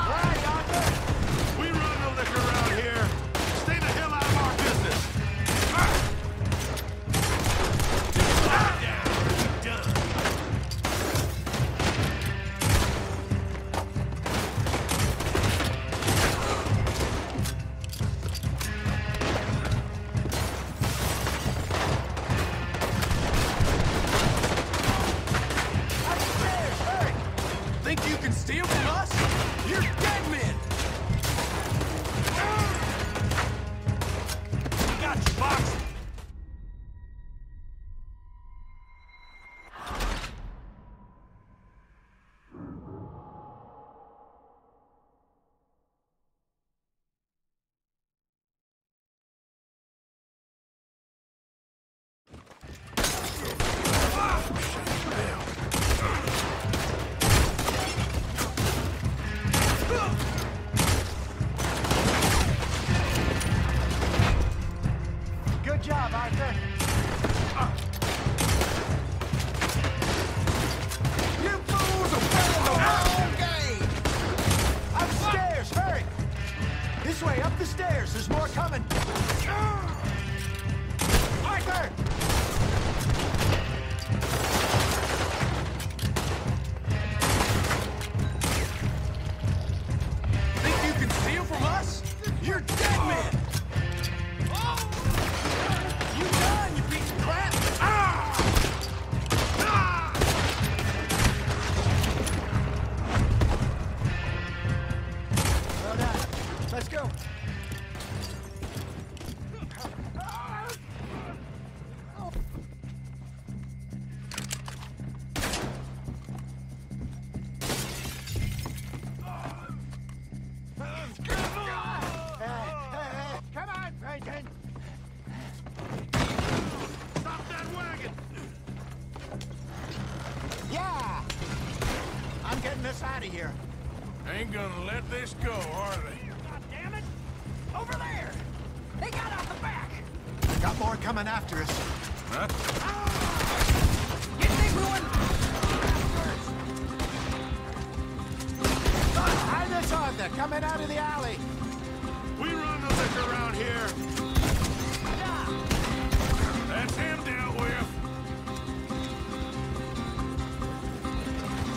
Right, Arthur.
We run the liquor around here. Stay the hell out of our business. Just lie down. You're done.
Upstairs, hurry.
Think you can steal from us? You're dead men. We got you, box.
Good job, Arthur. You fools are playing the wrong game. Upstairs, hurry. This way, up the stairs. There's more coming. Arthur!
Think you can steal from us? You're dead men.
You done, you piece of crap? Well done. Let's go. Come on, Franklin.
Stop that wagon.
Yeah! I'm getting us out of here.
Ain't gonna let this go, are they?
God damn it! Over there! They got out the back! Got more coming after us.
Huh?
You think we wouldn't... Hide this on there, coming out of the alley.
We run the liquor around here.
That's him dealt with.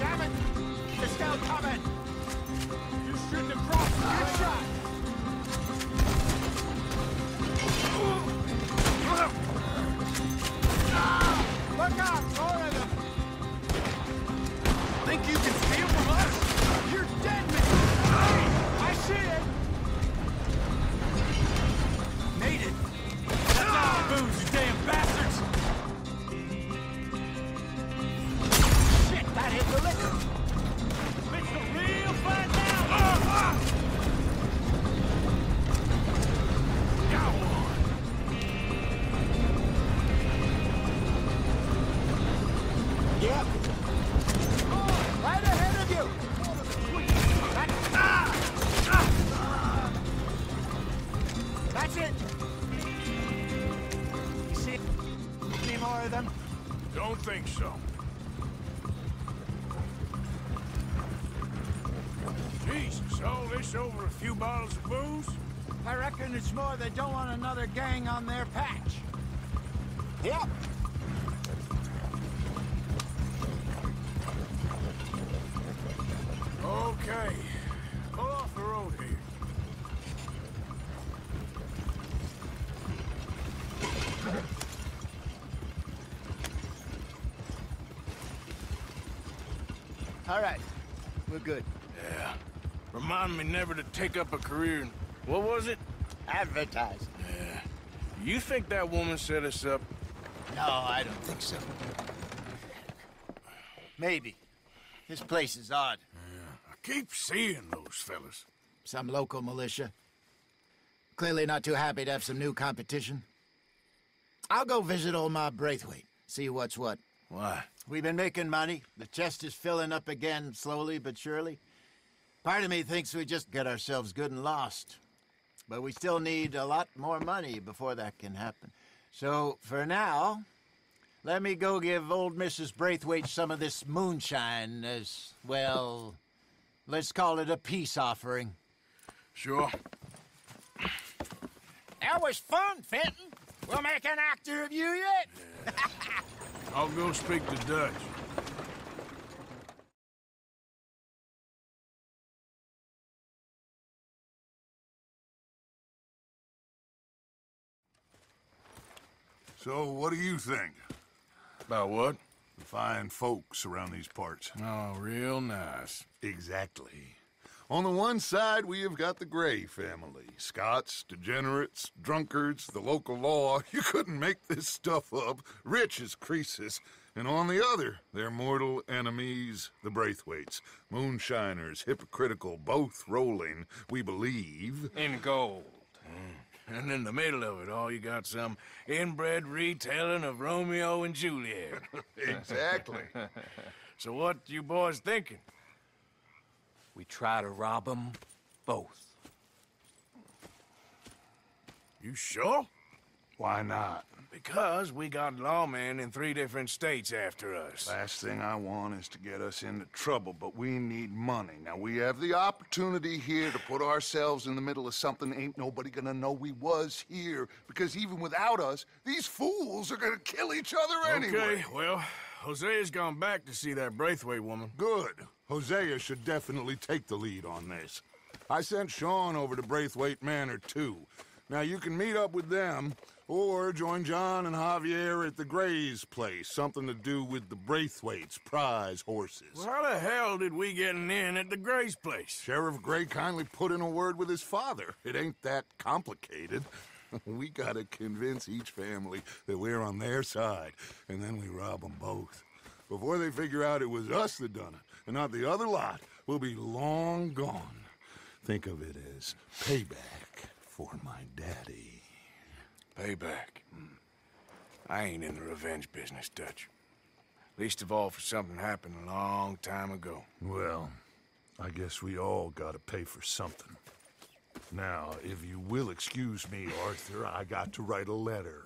Damn it! They're still coming! You shouldn't have crossed. Good shot! Look out! More of them!
Think you can steal from us?
You're dead, man! I see it!
Made it. That's our booze, you damn bastards.
Shit, that hit the liquor!
It's a real fight now. Got one.
Yep. Right ahead of you! That's it! See any more of them?
Don't think so. Jesus, all this over a few bottles of booze?
I reckon it's more they don't want another gang on their patch. Yep.
Okay. Pull off the road here.
All right. We're good.
Yeah. Remind me never to take up a career in... What was it?
Advertising.
Yeah. You think that woman set us up?
No, I don't think so. Maybe. This place is odd.
Yeah, I keep seeing those fellas.
Some local militia. Clearly not too happy to have some new competition. I'll go visit old Ma Braithwaite, see what's what.
Why?
We've been making money. The chest is filling up again, slowly but surely. Part of me thinks we just get ourselves good and lost. But we still need a lot more money before that can happen. So, for now, let me go give old Mrs. Braithwaite some of this moonshine as, well, let's call it a peace offering.
Sure.
That was fun, Fenton. We'll make an actor of you yet.
Yeah. I'll go speak to Dutch.
So, what do you think?
About what?
The fine folks around these parts.
Oh, real nice.
Exactly. On the one side, we have got the Gray family. Scots, degenerates, drunkards, the local law. You couldn't make this stuff up. Rich as Croesus. And on the other, their mortal enemies, the Braithwaites. Moonshiners, hypocritical, both rolling, we believe.
In gold.
And in the middle of it all, you got some inbred retelling of Romeo and Juliet.
Exactly.
So what you boys thinking?
We try to rob them both.
You sure?
Why not?
Because we got lawmen in 3 different states after us.
Last thing I want is to get us into trouble, but we need money. Now, we have the opportunity here to put ourselves in the middle of something ain't nobody gonna know we was here, because even without us, these fools are gonna kill each other anyway.
Okay, well, Hosea's gone back to see that Braithwaite woman.
Good. Hosea should definitely take the lead on this. I sent Sean over to Braithwaite Manor, too. Now, you can meet up with them, or join John and Javier at the Gray's place. Something to do with the Braithwaites' prize horses.
Well, how the hell did we get in at the Gray's place?
Sheriff Gray kindly put in a word with his father. It ain't that complicated. We gotta convince each family that we're on their side, and then we rob them both. Before they figure out it was us that done it, and not the other lot, we'll be long gone. Think of it as payback for my daddy.
Payback? I ain't in the revenge business, Dutch. Least of all for something happened a long time ago.
Well, I guess we all gotta pay for something. Now, if you will excuse me, Arthur, I got to write a letter.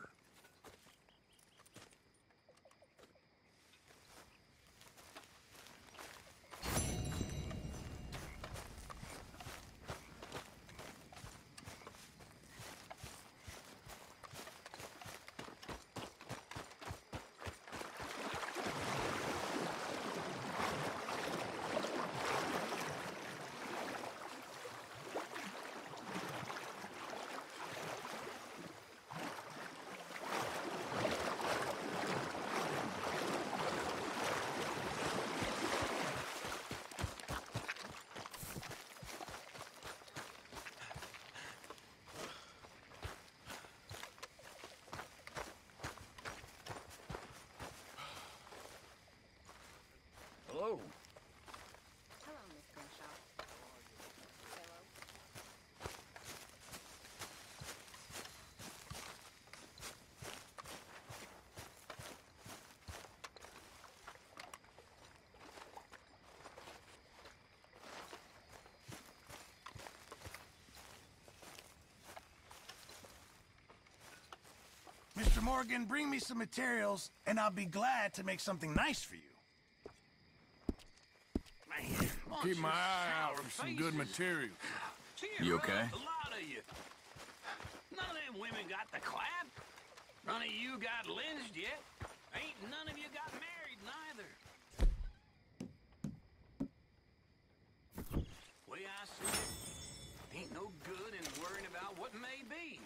Hello. Hello, Miss Grimshaw. Hello.
Mr. Morgan, bring me some materials, and I'll be glad to make something nice for you.
Keep my eye out for some good material.
You okay?
A lot of you. None of them women got the clap. None of you got lynched yet. Ain't none of you got married neither. Way I see it, ain't no good in worrying about what may be.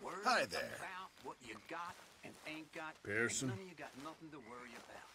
Worry
Hi there.
about what you got and ain't got.
Pearson?
None of you got nothing to worry about.